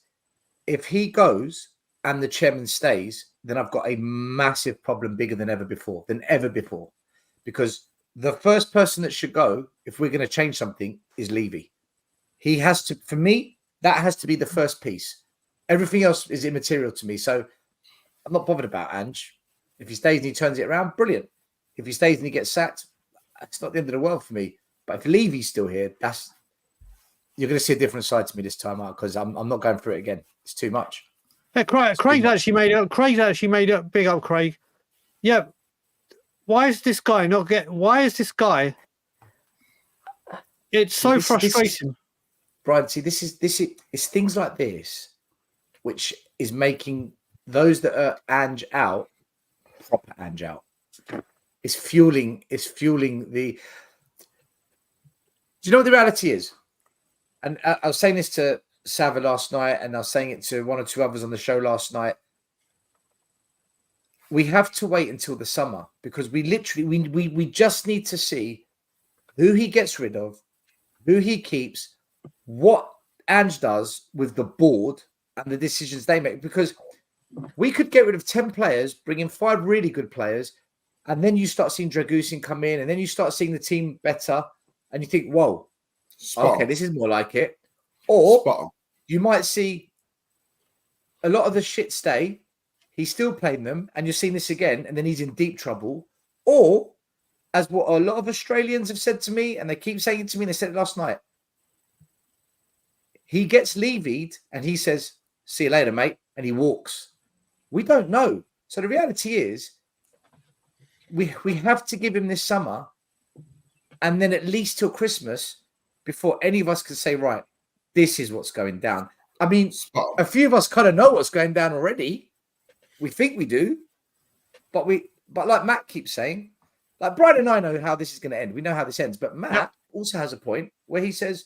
If he goes and the chairman stays, then I've got a massive problem bigger than ever before. Because the first person that should go, if we're going to change something, is Levy. He has to, for me, that has to be the first piece. Everything else is immaterial to me. So I'm not bothered about Ange. If he stays and he turns it around, brilliant. If he stays and he gets sacked, it's not the end of the world for me. But if Levy's still here, you're going to see a different side to me this time out because I'm not going through it again. It's too much. Yeah, Craig actually made it. Big up, Craig. Yeah. Why is this guy not get? Why is this guy? It's so frustrating. Brian, see, this is it's things like this which is making those that are Ange out proper Ange out. It's fueling the. Do you know what the reality is? And I was saying this to Sava last night, and I was saying it to one or two others on the show last night. We have to wait until the summer because we just need to see who he gets rid of, who he keeps, what Ange does with the board and the decisions they make. Because we could get rid of 10 players, bring in 5 really good players, and then you start seeing Dragusin come in, and then you start seeing the team better, and you think, whoa, okay, this is more like it. Or you might see a lot of the shit stay. He's still playing them, and you're seeing this again, and then he's in deep trouble. Or, as what a lot of Australians have said to me, and they keep saying it to me, and they said it last night, he gets levied, and he says, see you later, mate, and he walks. We don't know. So the reality is, we have to give him this summer, and then at least till Christmas, before any of us can say, right, this is what's going down. I mean, a few of us kind of know what's going down already. We think we do, but like Matt keeps saying, like Brian and I know how this is going to end. We know how this ends, but Matt also has a point where he says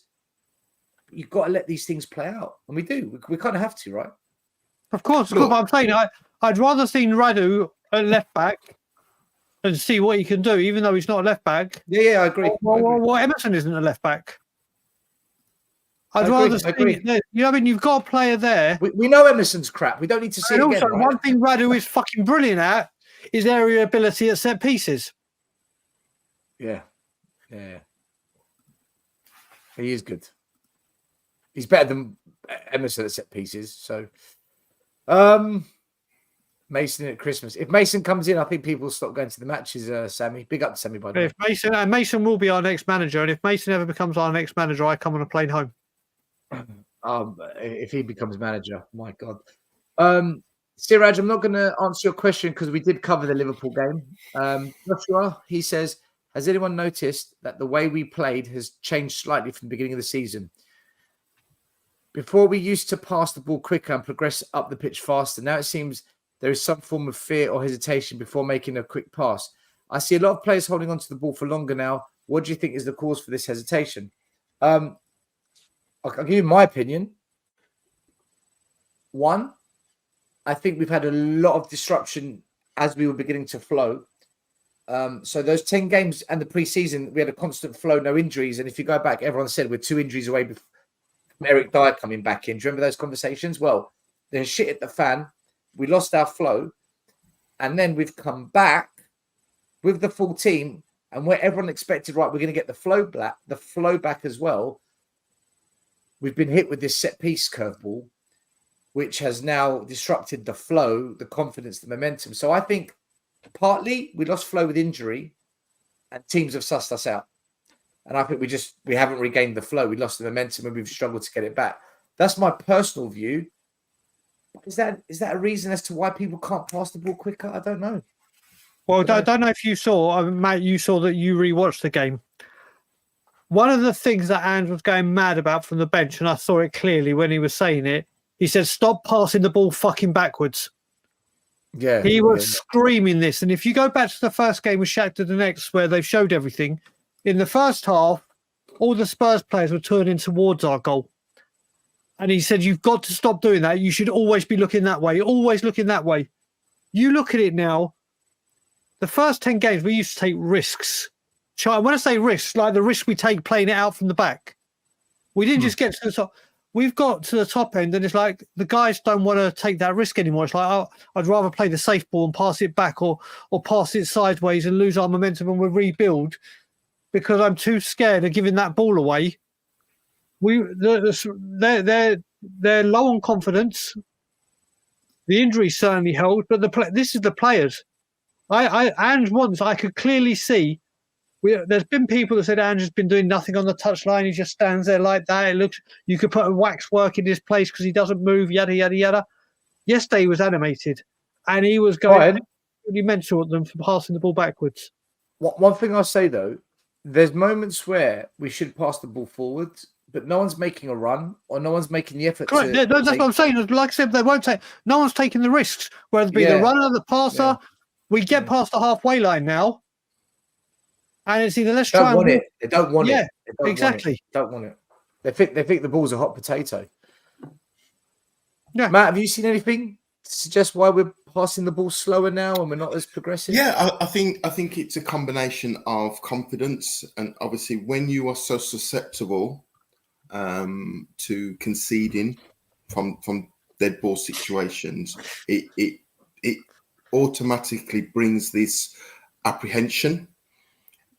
you've got to let these things play out, and we do. We kind of have to, right? Of course. But I'm saying I'd rather see Radu at left back and see what he can do, even though he's not a left back. Yeah, I agree. Well, Emerson isn't a left back. I'd rather see. You know what I mean? You've got a player there. We know Emerson's crap. We don't need to see it again. Also, one thing Radu is fucking brilliant at is area ability at set pieces. Yeah. He is good. He's better than Emerson at set pieces. So, Mason at Christmas. If Mason comes in, I think people will stop going to the matches. Sammy, big up to Sammy by the way. Mason will be our next manager, and if Mason ever becomes our next manager, I come on a plane home. If he becomes manager, my God. Siraj, I'm not going to answer your question because we did cover the Liverpool game. Joshua, he says, has anyone noticed that the way we played has changed slightly from the beginning of the season? Before we used to pass the ball quicker and progress up the pitch faster. Now it seems there is some form of fear or hesitation before making a quick pass. I see a lot of players holding onto the ball for longer now. What do you think is the cause for this hesitation? I'll give you my opinion. One, I think we've had a lot of disruption as we were beginning to flow. So those 10 games and the preseason, we had a constant flow, no injuries. And if you go back, everyone said we're 2 injuries away from Eric Dyer coming back in. Do you remember those conversations? Well, there's shit at the fan. We lost our flow. And then we've come back with the full team, and where everyone expected, right, we're going to get the flow back as well. We've been hit with this set piece curveball, which has now disrupted the flow, the confidence, the momentum. So I think partly we lost flow with injury, and teams have sussed us out. And I think we haven't regained the flow. We lost the momentum, and we've struggled to get it back. That's my personal view. Is that a reason as to why people can't pass the ball quicker? I don't know. Well, I don't know if you saw, Matt, you saw that you rewatched the game. One of the things that Ange was going mad about from the bench, and I saw it clearly when he was saying it, he said, stop passing the ball fucking backwards. Yeah. He was screaming this. And if you go back to the first game with Shakhtar Donetsk, where they showed everything, in the first half, all the Spurs players were turning towards our goal. And he said, you've got to stop doing that. You should always be looking that way, always looking that way. You look at it now, the first 10 games, we used to take risks. When I say risks, like the risk we take playing it out from the back. We didn't just get to the top. We've got to the top end, and it's like the guys don't want to take that risk anymore. It's like, oh, I'd rather play the safe ball and pass it back or pass it sideways and lose our momentum and we'll rebuild because I'm too scared of giving that ball away. They're low on confidence. The injury certainly held, but this is the players. Ange once I could clearly see. There's been people that said Ange has been doing nothing on the touchline. He just stands there like that. It looks you could put a waxwork in his place because he doesn't move. Yada yada yada. Yesterday he was animated, and he was going really mental at them for passing the ball backwards. One thing I'll say though, there's moments where we should pass the ball forwards, but no one's making a run or no one's making the effort. Correct. That's what I'm saying. Like I said, they won't take. No one's taking the risks. Whether it be the runner, the passer, we get past the halfway line now, and it's either let's They try. Don't want it. They don't want it. They don't exactly. Don't want it. They think the ball's a hot potato. Yeah, Matt, have you seen anything to suggest why we're passing the ball slower now and we're not as progressive? Yeah, I think it's a combination of confidence, and obviously when you are so susceptible to conceding from dead ball situations, it automatically brings this apprehension,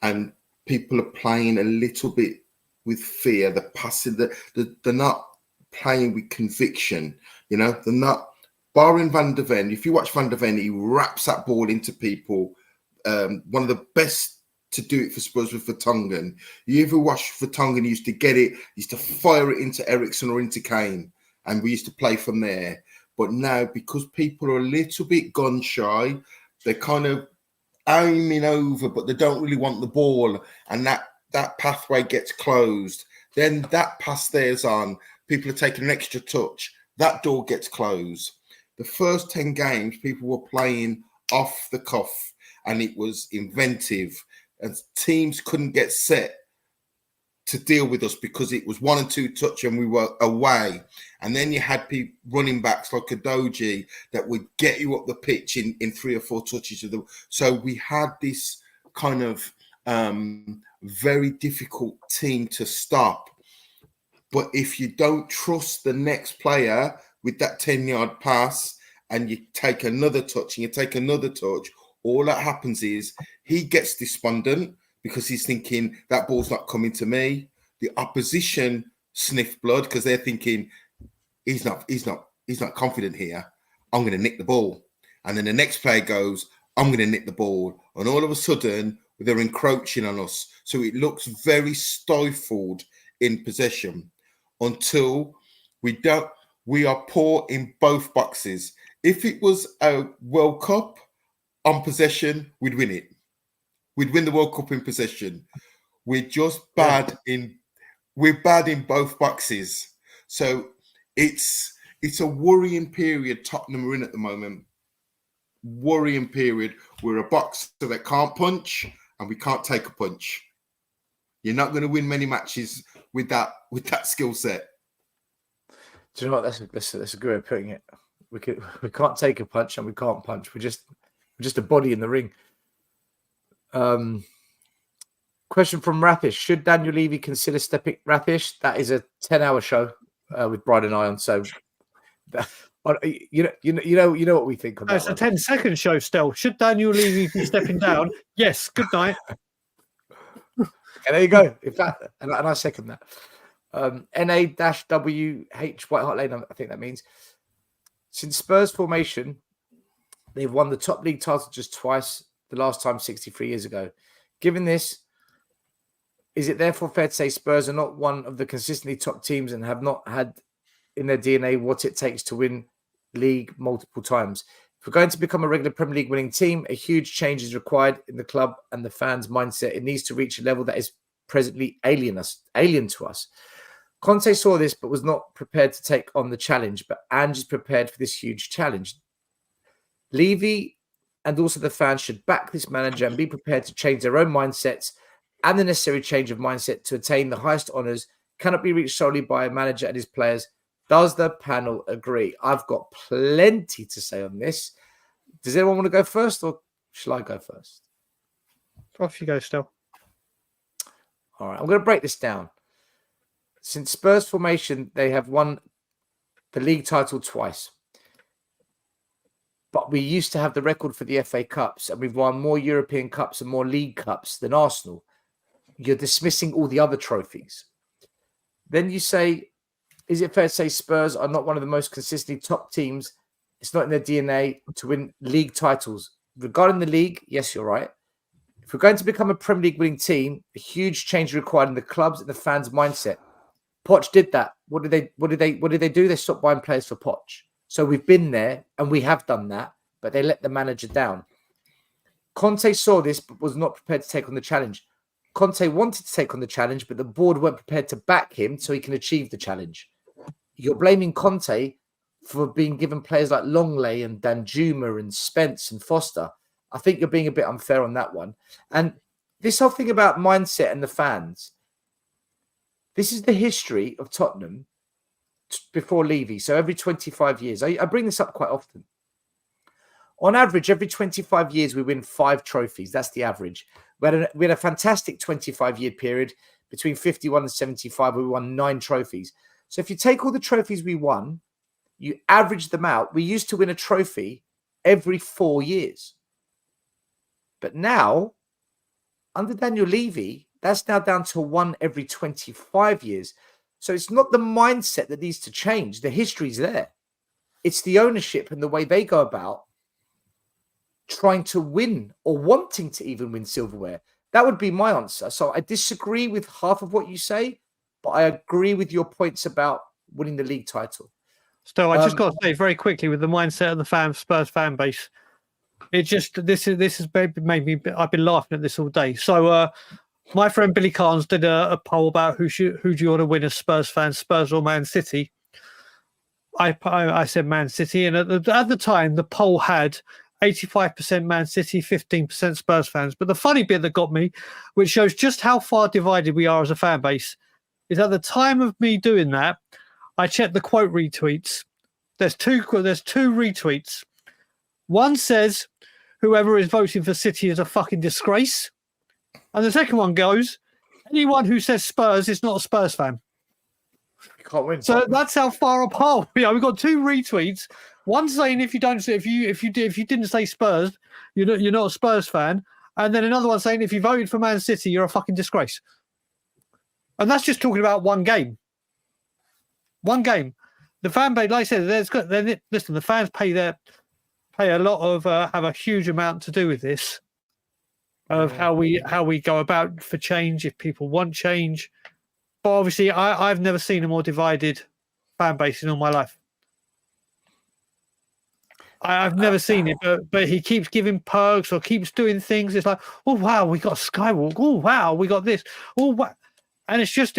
and people are playing a little bit with fear. They're passing. They're not playing with conviction. You know, they're not. Barring Van der Ven, if you watch Van der Ven, he wraps that ball into people. One of the best to do it for Spurs with Vertonghen. You ever watch Vertonghen? He used to get it, used to fire it into Ericsson or into Kane, and we used to play from there. But now, because people are a little bit gun shy, they're kind of aiming over, but they don't really want the ball, and that pathway gets closed. Then that pass there's on. People are taking an extra touch. That door gets closed. The first 10 games, people were playing off the cuff, and it was inventive, and teams couldn't get set to deal with us because it was 1 and 2 touch and we were away. And then you had people running backs like a Doji that would get you up the pitch in 3 or 4 touches of the. So we had this kind of very difficult team to stop. But if you don't trust the next player with that 10-yard pass, and you take another touch and you take another touch, all that happens is he gets despondent because he's thinking that ball's not coming to me. The opposition sniff blood because they're thinking he's not confident here. I'm going to nick the ball. And then the next player goes, I'm going to nick the ball. And all of a sudden, they're encroaching on us. So it looks very stifled in possession until we are poor in both boxes. If it was a World Cup on possession, we'd win it. We'd win the World Cup in possession. We're just bad we're bad in both boxes. So it's a worrying period Tottenham are in at the moment. Worrying period. We're a boxer that can't punch and we can't take a punch. You're not going to win many matches with that skill set. Do you know what? That's a good way of putting it. We can't take a punch and we can't punch. We're just a body in the ring. Question from Rapish: should Daniel Levy consider stepping? Rapish, that is a 10-hour show with Brian and I on. So, you know what we think on that. It's a 10-second show still. Should Daniel Levy be stepping down? Yes. Good night. And there you go. In fact, and I second that. NA-WH White Hart Lane, I think that means. Since Spurs formation, they've won the top league title just twice, the last time 63 years ago. Given this, is it therefore fair to say Spurs are not one of the consistently top teams and have not had in their DNA what it takes to win league multiple times? If we're going to become a regular Premier League winning team, a huge change is required in the club and the fans' mindset. It needs to reach a level that is presently alien to us. Conte saw this but was not prepared to take on the challenge, but Ange is prepared for this huge challenge. Levy and also the fans should back this manager and be prepared to change their own mindsets, and the necessary change of mindset to attain the highest honours cannot be reached solely by a manager and his players. Does the panel agree? I've got plenty to say on this. Does anyone want to go first, or shall I go first? Off you go, still. All right, I'm going to break this down. Since Spurs formation, they have won the league title twice. But we used to have the record for the FA Cups, and we've won more European Cups and more League Cups than Arsenal. You're dismissing all the other trophies. Then you say, is it fair to say Spurs are not one of the most consistently top teams? It's not in their DNA to win league titles. Regarding the league, yes, you're right. If we're going to become a Premier League winning team, a huge change required in the clubs and the fans' mindset. Poch did that. What did they do? They stopped buying players for Poch. So we've been there and we have done that, but they let the manager down. Conte saw this but was not prepared to take on the challenge. Conte wanted to take on the challenge, but the board weren't prepared to back him so he can achieve the challenge. You're blaming Conte for being given players like Longley and Danjuma and Spence and Foster. I think you're being a bit unfair on that one. And this whole thing about mindset and the fans, this is the history of Tottenham before Levy. So every 25 years, I bring this up quite often. On average, every 25 years, we win 5 trophies. That's the average. We had a fantastic 25-year period. Between 51 and 75, we won 9 trophies. So if you take all the trophies we won, you average them out. We used to win a trophy every 4 years. But now, under Daniel Levy, that's now down to 1 every 25 years. So it's not the mindset that needs to change. The history's there. It's the ownership and the way they go about trying to win or wanting to even win silverware. That would be my answer. So I disagree with half of what you say, but I agree with your points about winning the league title. Still, I just got to say very quickly with the mindset of the Spurs fan base, it just this has made me. I've been laughing at this all day. So my friend Billy Carnes did a poll about who do you want to win as Spurs fans, Spurs or Man City. I said Man City, and at the time the poll had 85% Man City, 15% Spurs fans. But the funny bit that got me, which shows just how far divided we are as a fan base, is at the time of me doing that, I checked the quote retweets. There's two retweets. One says, whoever is voting for City is a fucking disgrace. And the second one goes, anyone who says Spurs is not a Spurs fan. You can't win. So that's how far apart we are. We've got 2 retweets. One saying if you didn't say Spurs, you're not a Spurs fan, and then another one saying if you voted for Man City, you're a fucking disgrace. And that's just talking about one game. One game. The fan base, like I said, listen. The fans pay a lot of have a huge amount to do with this, of how we go about for change. If people want change, but obviously I've never seen a more divided fan base in all my life. I've never seen it, but he keeps giving perks or keeps doing things. It's like, oh wow, we got a skywalk. Oh wow, we got this. Oh wow. And it's just.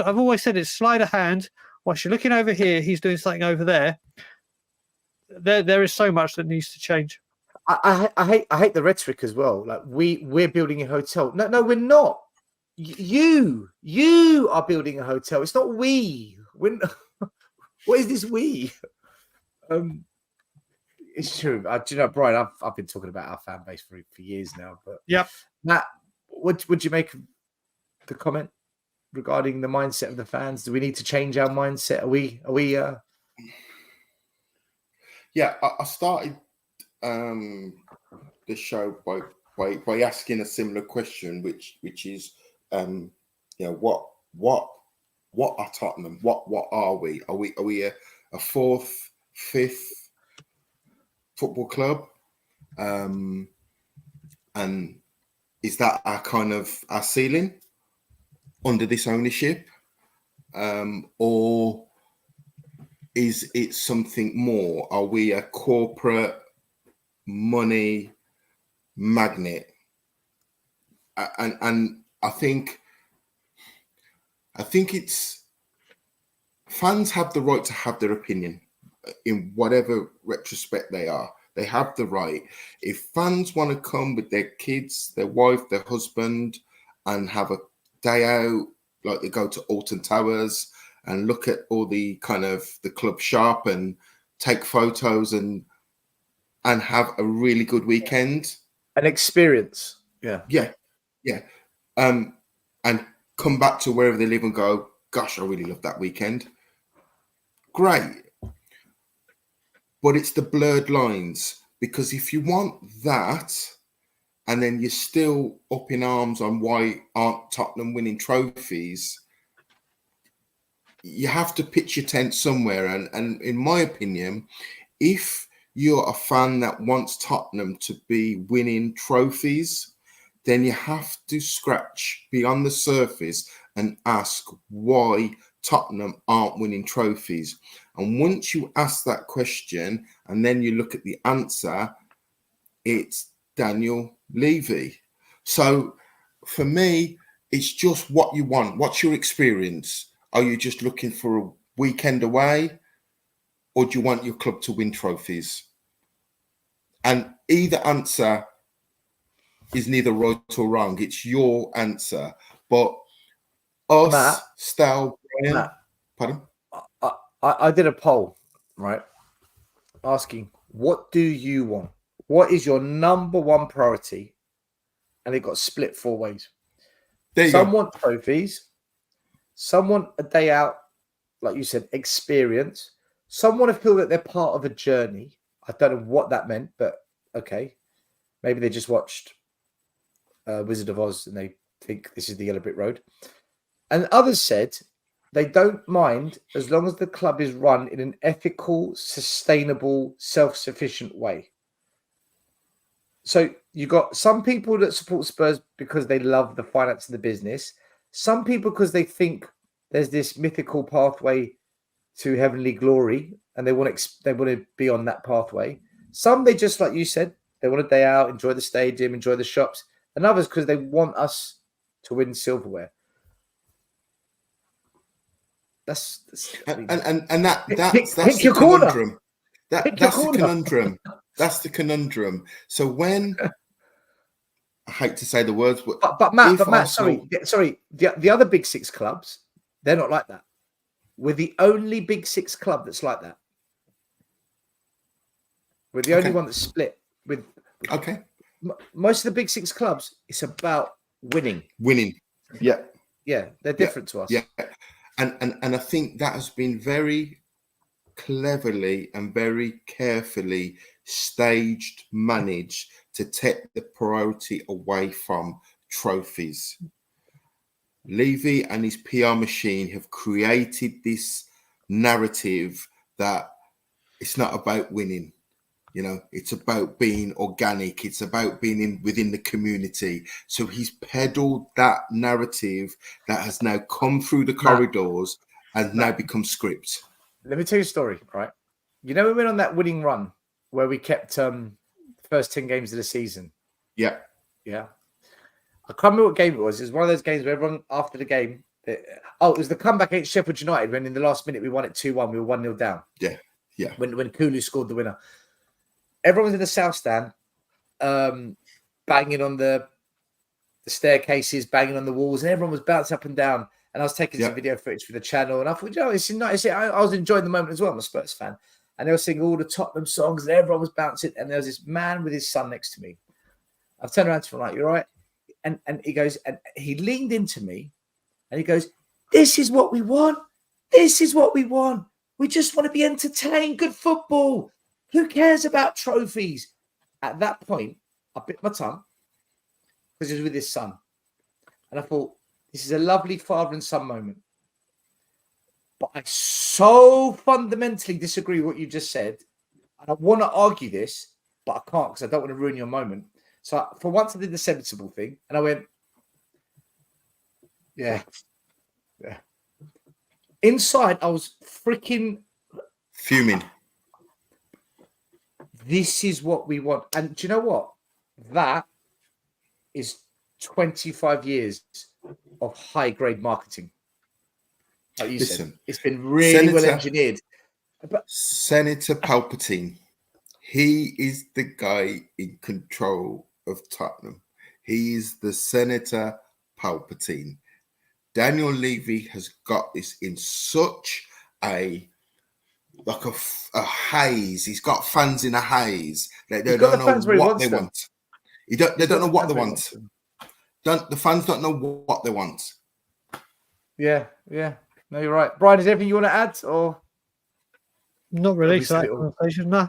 I've always said it's sleight of hand. Whilst you're looking over here, he's doing something over there. There is so much that needs to change. I hate the rhetoric as well. Like we're building a hotel. No, we're not. You are building a hotel. It's not we. What is this we? It's true. Do you know, Brian? I've been talking about our fan base for years now. But yep. Matt, what would you make of the comment regarding the mindset of the fans? Do we need to change our mindset? Are we Yeah, I started the show by asking a similar question, which is, what are Tottenham? What are we? Are we a fourth, fifth football club? And is that our ceiling under this ownership, or is it something more? Are we a corporate money magnet? And I think it's, fans have the right to have their opinion in whatever retrospect they are. They have the right. If fans want to come with their kids, their wife, their husband, and have a day out, like they go to Alton Towers and look at all the the club shop and take photos and have a really good weekend, an experience? Yeah. And come back to wherever they live and go, gosh, I really love that weekend. Great. But it's the blurred lines, because if you want that and then you're still up in arms on why aren't Tottenham winning trophies, you have to pitch your tent somewhere. And in my opinion, if you're a fan that wants Tottenham to be winning trophies, then you have to scratch beyond the surface and ask why Tottenham aren't winning trophies. And once you ask that question and then you look at the answer, it's Daniel Levy. So for me, it's just what you want. What's your experience? Are you just looking for a weekend away, or do you want your club to win trophies? And either answer is neither right or wrong. It's your answer. But us, Matt, style, Brian, Matt, pardon? I did a poll, right, asking, what do you want? What is your number one priority? And it got split 4 ways. Some want trophies. Some want a day out, like you said, experience. Some want to feel that they're part of a journey. I don't know what that meant, but okay. Maybe they just watched Wizard of Oz and they think this is the Yellow Brick Road. And others said they don't mind as long as the club is run in an ethical, sustainable, self-sufficient way. So you got some people that support Spurs because they love the finance of the business. Some people because they think there's this mythical pathway to heavenly glory and they want to be on that pathway. Some, they just, like you said, they want a day out, enjoy the stadium, enjoy the shops. And others because they want us to win silverware. That's That's your conundrum. That's the conundrum. That's the conundrum. So when, I hate to say the words, but Matt, Arsenal... sorry. The other big six clubs, they're not like that. We're the only big six club that's like that. We're the only one that's split with. Okay. Most of the big six clubs, it's about winning. Yeah. They're different to us. Yeah. And I think that has been very cleverly and very carefully staged, managed to take the priority away from trophies. Levy and his PR machine have created this narrative that it's not about winning. You know, it's about being organic. It's about being within the community. So he's peddled that narrative that has now come through the corridors and now become script. Let me tell you a story, right? You know, we went on that winning run where we kept the first 10 games of the season. Yeah. I can't remember what game it was. It was one of those games where everyone, after the game, it was the comeback against Sheffield United when in the last minute we won it 2-1. We were 1-0 down. Yeah. When Kulu scored the winner. Everyone was in the south stand, banging on the staircases, banging on the walls, and everyone was bouncing up and down. And I was taking some video footage for the channel, and I thought, it's nice. I was enjoying the moment as well. I'm a Spurs fan, and they were singing all the Tottenham songs, and everyone was bouncing. And there was this man with his son next to me. I've turned around to him like, "You all right?" and he goes, and he leaned into me and he goes, "This is what we want. This is what we want. We just want to be entertained. Good football. Who cares about trophies?" At that point, I bit my tongue because he was with his son. And I thought, this is a lovely father and son moment. But I so fundamentally disagree with what you just said. And I want to argue this, but I can't because I don't want to ruin your moment. So for once, I did the sensible thing. And I went, yeah. Inside, I was freaking fuming. This is what we want. And do you know what? That is 25 years of high-grade marketing. Like you said, it's been really well engineered. But Senator Palpatine, he is the guy in control of Tottenham. He is the Senator Palpatine. Daniel Levy has got this in such a haze. He's got fans in a haze. They don't know what they want. They don't know what they want. The fans don't know what they want. Yeah. No, you're right. Brian, is there anything you want to add? Or not really to that conversation? No.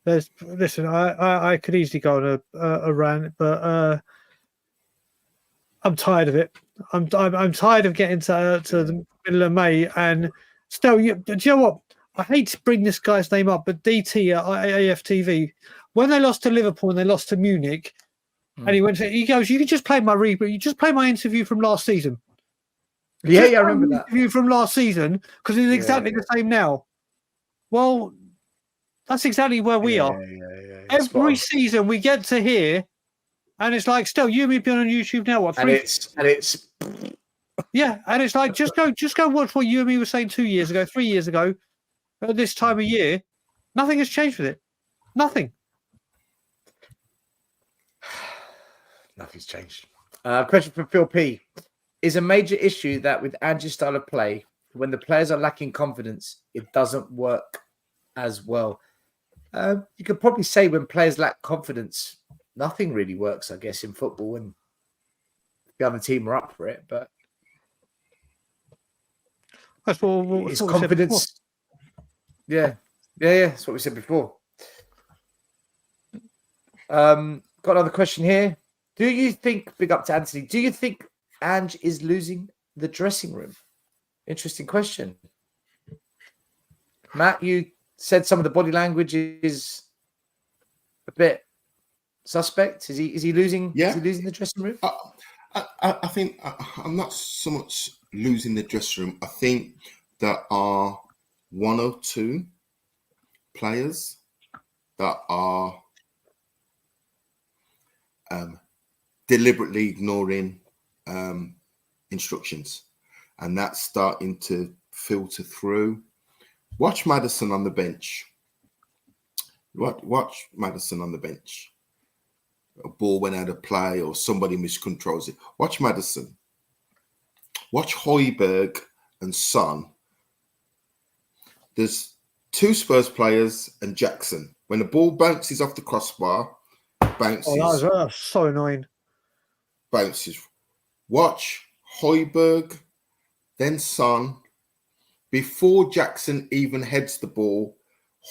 Listen, I could easily go on a rant, but I'm tired of it. I'm tired of getting to the middle of May, and still, do you know what? I hate to bring this guy's name up, but DT at AFTV, when they lost to Liverpool and they lost to Munich, and he goes, "You can just play my reboot. You just play my interview from last season." Yeah, I remember that interview from last season because it's exactly the same now. Well, that's exactly where we are. Yeah. Every season we get to here, and it's like, still, you and me being on YouTube now. What? And it's yeah, and it's like just go watch what you and me were saying 2 years ago, 3 years ago, at this time of year. Nothing has changed with it. Nothing. Nothing's changed. Question from Phil P. Is a major issue that with Ange's style of play, when the players are lacking confidence, it doesn't work as well. You could probably say when players lack confidence, nothing really works, I guess, in football, and the other team are up for it. But that's what it's confidence. Yeah. That's what we said before. Got another question here. Do you think, big up to Anthony, do you think Ange is losing the dressing room? Interesting question. Matt, you said some of the body language is a bit suspect. Is he losing? Yeah. Is he losing the dressing room? I think I'm not so much losing the dressing room. I think there are one or two players that are deliberately ignoring instructions, and that's starting to filter through. Watch Maddison on the bench. Watch Maddison on the bench. A ball went out of play or somebody miscontrols it. Watch Maddison. Watch Højbjerg and Son. There's two Spurs players and Jackson. When the ball bounces off the crossbar, bounces. Oh, that was so annoying. Bounces. Watch Højbjerg, then Son. Before Jackson even heads the ball,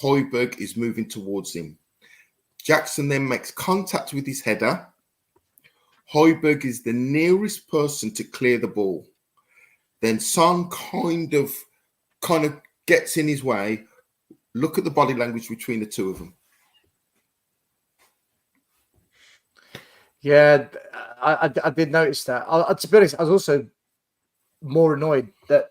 Højbjerg is moving towards him. Jackson then makes contact with his header. Højbjerg is the nearest person to clear the ball. Then Son kind of gets in his way. Look at the body language between the two of them. Yeah, I did notice that. To be honest, I was also more annoyed that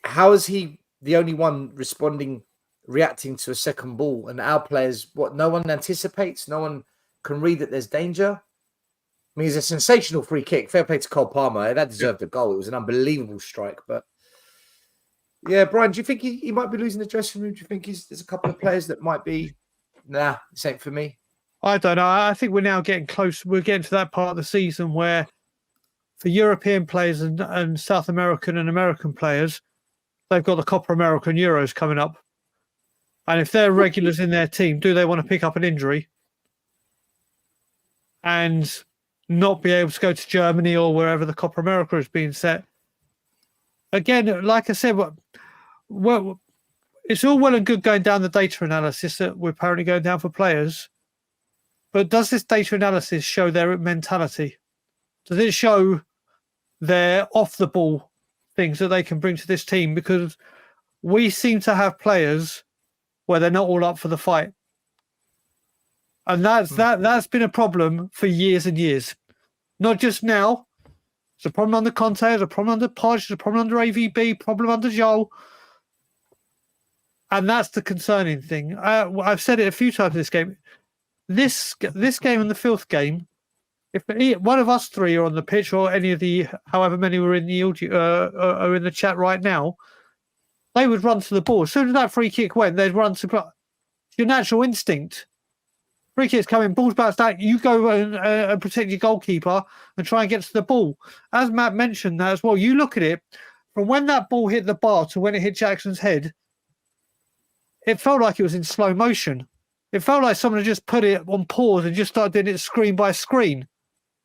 how is he the only one reacting to a second ball, and our players, no one anticipates, no one can read that there's danger. I mean, it's a sensational free kick. Fair play to Cole Palmer. That deserved a goal. It was an unbelievable strike. But yeah, Brian, do you think he might be losing the dressing room? Do you think there's a couple of players that might be, nah, this ain't for me? I don't know. I think we're now getting close. We're getting to that part of the season where for European players and South American and American players, they've got the Copa America and Euros coming up. And if they're regulars in their team, do they want to pick up an injury? And not be able to go to Germany or wherever the Copa America is being set. Again, like I said, well, it's all well and good going down the data analysis that we're apparently going down for players, but does this data analysis show their mentality? Does it show their off-the-ball things that they can bring to this team? Because we seem to have players where they're not all up for the fight. And that's been a problem for years and years. Not just now. It's a problem under Conte, it's a problem under Podge, it's a problem under AVB, problem under Joel. And that's the concerning thing. I've said it a few times in this game. This game and the filth game, if one of us three are on the pitch, or any of the however many were in the are in the chat right now, they would run to the ball. As soon as that free kick went, they'd run to your natural instinct. Free kicks coming, balls bounced out. You go and protect your goalkeeper and try and get to the ball. As Matt mentioned that as well, you look at it from when that ball hit the bar to when it hit Jackson's head. It felt like it was in slow motion. It felt like someone had just put it on pause and just started doing it screen by screen.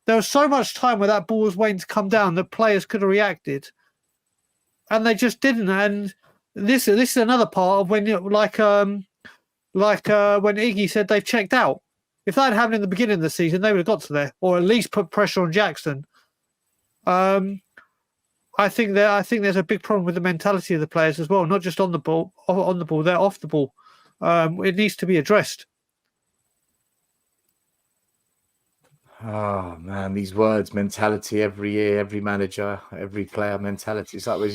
There was so much time where that ball was waiting to come down that players could have reacted, and they just didn't. And this is another part of when, like when Iggy said they've checked out. If that had happened in the beginning of the season, they would have got to there, or at least put pressure on Jackson. I think there's a big problem with the mentality of the players as well, not just on the ball. They're off the ball. It needs to be addressed. Oh man, these words, mentality, every year, every manager, every player, mentality. It's like we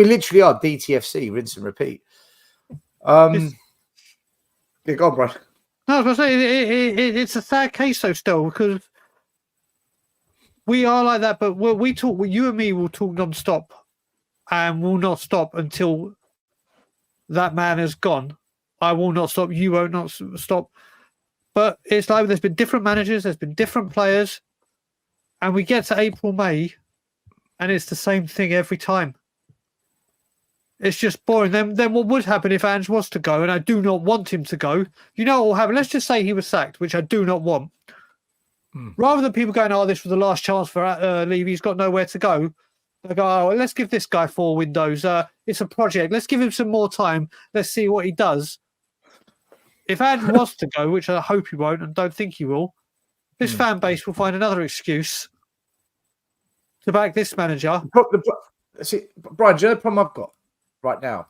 literally are DTFC, rinse and repeat. Yeah, go on, bro. No, I was going to say it's a sad case though still, because we are like that, but we talk. You and me will talk non-stop, and will not stop until that man has gone. I will not stop. You won't not stop. But it's like there's been different managers, there's been different players, and we get to April, May, and it's the same thing every time. It's just boring. Then what would happen if Ange was to go, and I do not want him to go? You know what will happen? Let's just say he was sacked, which I do not want. Rather than people going, oh, this was the last chance for Levy, he's got nowhere to go. They go, oh, let's give this guy 4 windows. It's a project. Let's give him some more time. Let's see what he does. If Ange was to go, which I hope he won't and don't think he will, this fan base will find another excuse to back this manager. See, Brian, do you know the problem I've got right now?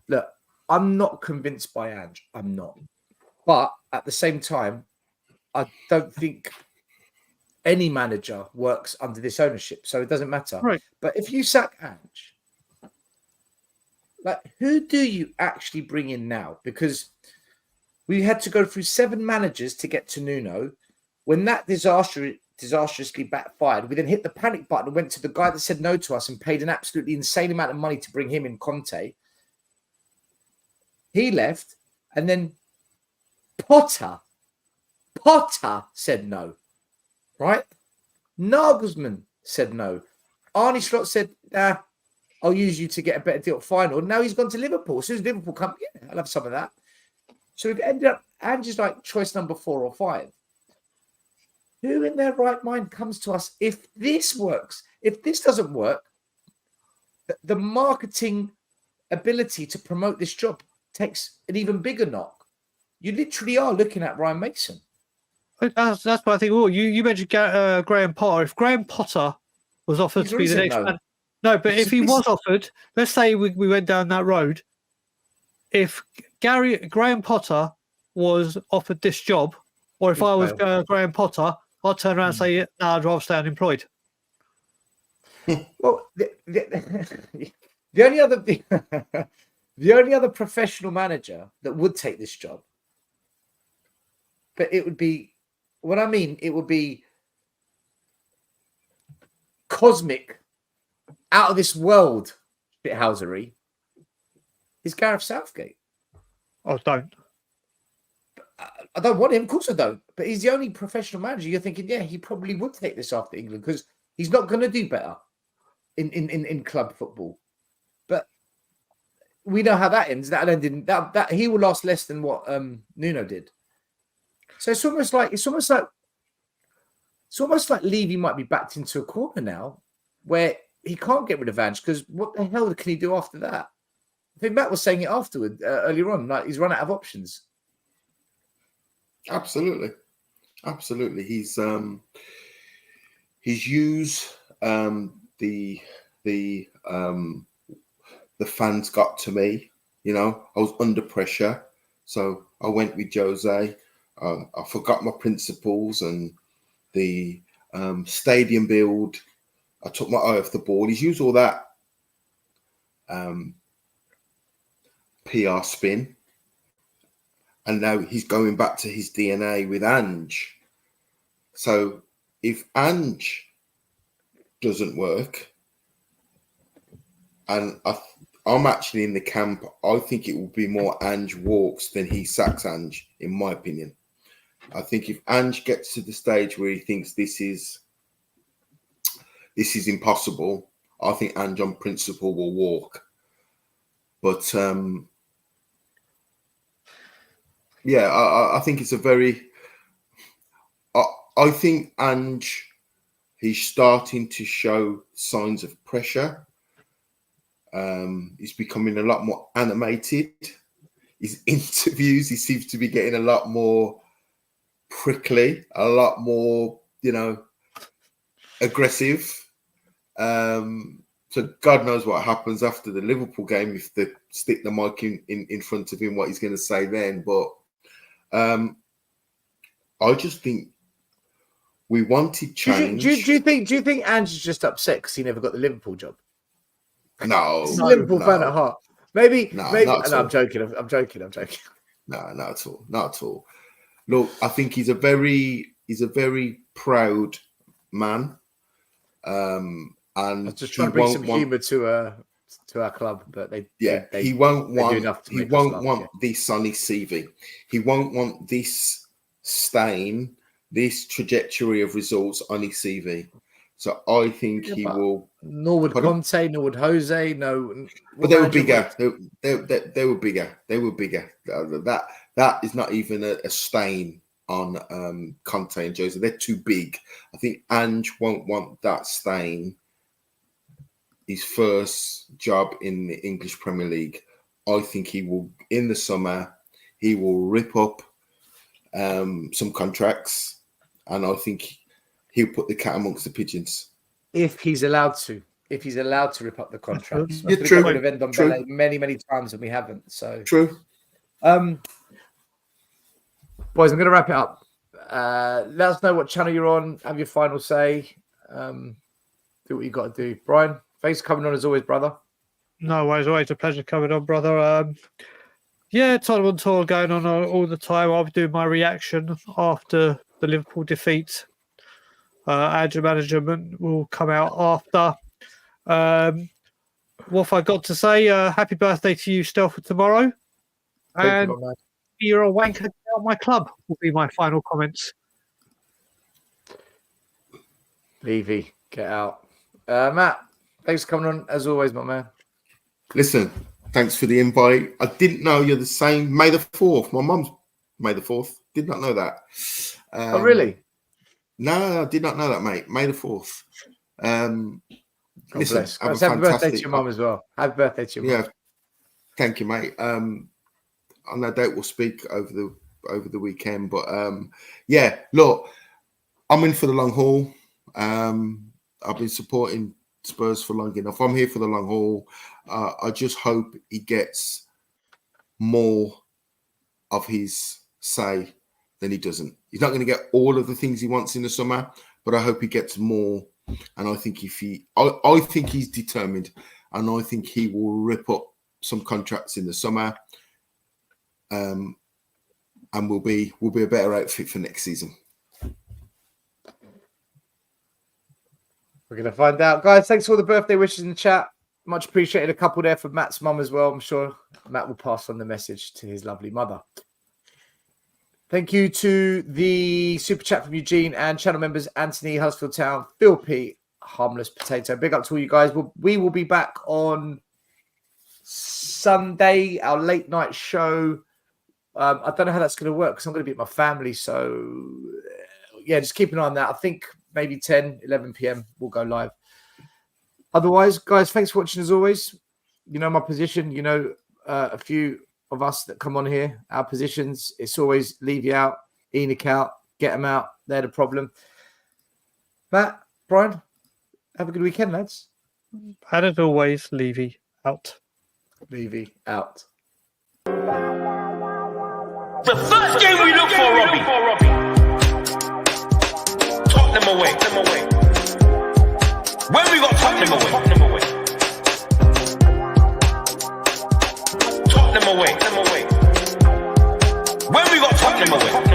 Look, I'm not convinced by Ange. I'm not. But at the same time, I don't think any manager works under this ownership, so it doesn't matter. Right. But if you sack Ange, like, who do you actually bring in now? Because we had to go through 7 managers to get to Nuno. When that disastrously backfired, we then hit the panic button and went to the guy that said no to us and paid an absolutely insane amount of money to bring him in, Conte. He left, and then Potter said no, right? Nagelsmann said no. Arne Slot said, I'll use you to get a better deal at final. Now he's gone to Liverpool. As soon as Liverpool come, yeah, I'll have some of that. So we've ended up, Ange's like choice number 4 or 5. Who in their right mind comes to us if this works? If this doesn't work, the marketing ability to promote this job takes an even bigger knock. You literally are looking at Ryan Mason. That's what I think. Oh, you mentioned Graham Potter. If Graham Potter was offered to be the next man, no, but if he was offered, let's say we went down that road. If Graham Potter was offered this job, or if I was Graham Potter, I'd turn around and say, "No, I'd rather stay unemployed." Well, the only other professional manager that would take this job, but it would be, what I mean, it would be cosmic, out of this world shithousery, is Gareth Southgate. Oh, don't. I don't want him. Of course I don't. But he's the only professional manager you're thinking, yeah, he probably would take this after England, because he's not going to do better in club football. But we know how that ends. That ended. That he will last less than what Nuno did. So it's almost like Levy might be backed into a corner now, where he can't get rid of Ange because what the hell can he do after that? I think Matt was saying it afterward earlier on, like he's run out of options. Absolutely. He's used the fans got to me. You know, I was under pressure, so I went with Jose. I forgot my principles and the stadium build. I took my eye off the ball. He's used all that PR spin, and now he's going back to his DNA with Ange. So if Ange doesn't work, and I'm actually in the camp, I think it will be more Ange walks than he sacks Ange, in my opinion. I think if Ange gets to the stage where he thinks this is impossible, I think Ange on principle will walk. But I think it's a very. I think Ange, he's starting to show signs of pressure. He's becoming a lot more animated. His interviews, he seems to be getting a lot more prickly, a lot more, aggressive. So God knows what happens after the Liverpool game if they stick the mic in front of him, what he's going to say then. But I just think we wanted change. Do you think Ange is just upset because he never got the Liverpool job? No, he's a Liverpool fan at heart. Maybe. No, I'm joking. I'm joking. No, not at all. Look, I think he's a very proud man. And I was just trying to bring some humour to our club, but he won't want this on his CV. He won't want this stain, this trajectory of results on his CV. So I think he will. Nor would Conte, nor would Jose. No, but they were bigger. They were bigger. They were bigger. That is not even a stain on Conte and Jose. They're too big. I think Ange won't want that stain. His first job in the English Premier League. I think he will, in the summer, he will rip up some contracts, and I think he'll put the cat amongst the pigeons. If he's allowed to rip up the contracts. Yeah, true. We've ended on Bele many times and we haven't. So true. Boys, I'm going to wrap it up. Let us know what channel you're on. Have your final say. Do what you got to do. Brian, thanks for coming on as always, brother. No worries. Always a pleasure coming on, brother. Tottenham tour going on all the time. I'll be doing my reaction after the Liverpool defeat. Ange management will come out after. What have I got to say? Happy birthday to you, Stelford, tomorrow. And you're a wanker, get out my club will be my final comments. Levy, get out. Matt, thanks for coming on as always, my man. Listen, thanks for the invite. I didn't know you're the same. May the 4th. My mum's May the 4th. Did not know that. Oh, really? No, I did not know that, mate. May the 4th. Listen, happy birthday to your mum as well. Happy birthday to your mum. Yeah, thank you, mate. No doubt we'll speak over the weekend, but look, I'm in for the long haul. I've been supporting Spurs for long enough. I'm here for the long haul. I just hope he gets more of his say than he doesn't. He's not going to get all of the things he wants in the summer, but I hope he gets more. And I think I think he's determined, and I think he will rip up some contracts in the summer, and we'll be a better outfit for next season. We're going to find out. Guys, thanks for all the birthday wishes in the chat. Much appreciated. A couple there for Matt's mum as well. I'm sure Matt will pass on the message to his lovely mother. Thank you to the super chat from Eugene and channel members Anthony, Huddersfield Town, Phil P, Harmless Potato. Big up to all you guys. We will be back on Sunday, our late night show. I don't know how that's going to work because I'm going to be with my family. So, yeah, just keep an eye on that. I think maybe 10, 11 p.m. we'll go live. Otherwise, guys, thanks for watching as always. You know my position. You know a few of us that come on here, our positions. It's always leave you out, Enoch out, get them out. They're the problem. Matt, Brian, have a good weekend, lads. And as always, Levy out. Levy out. The first game we look for, Robbie. Tottenham away. When we got Tottenham away. Tottenham away. When we got Tottenham away.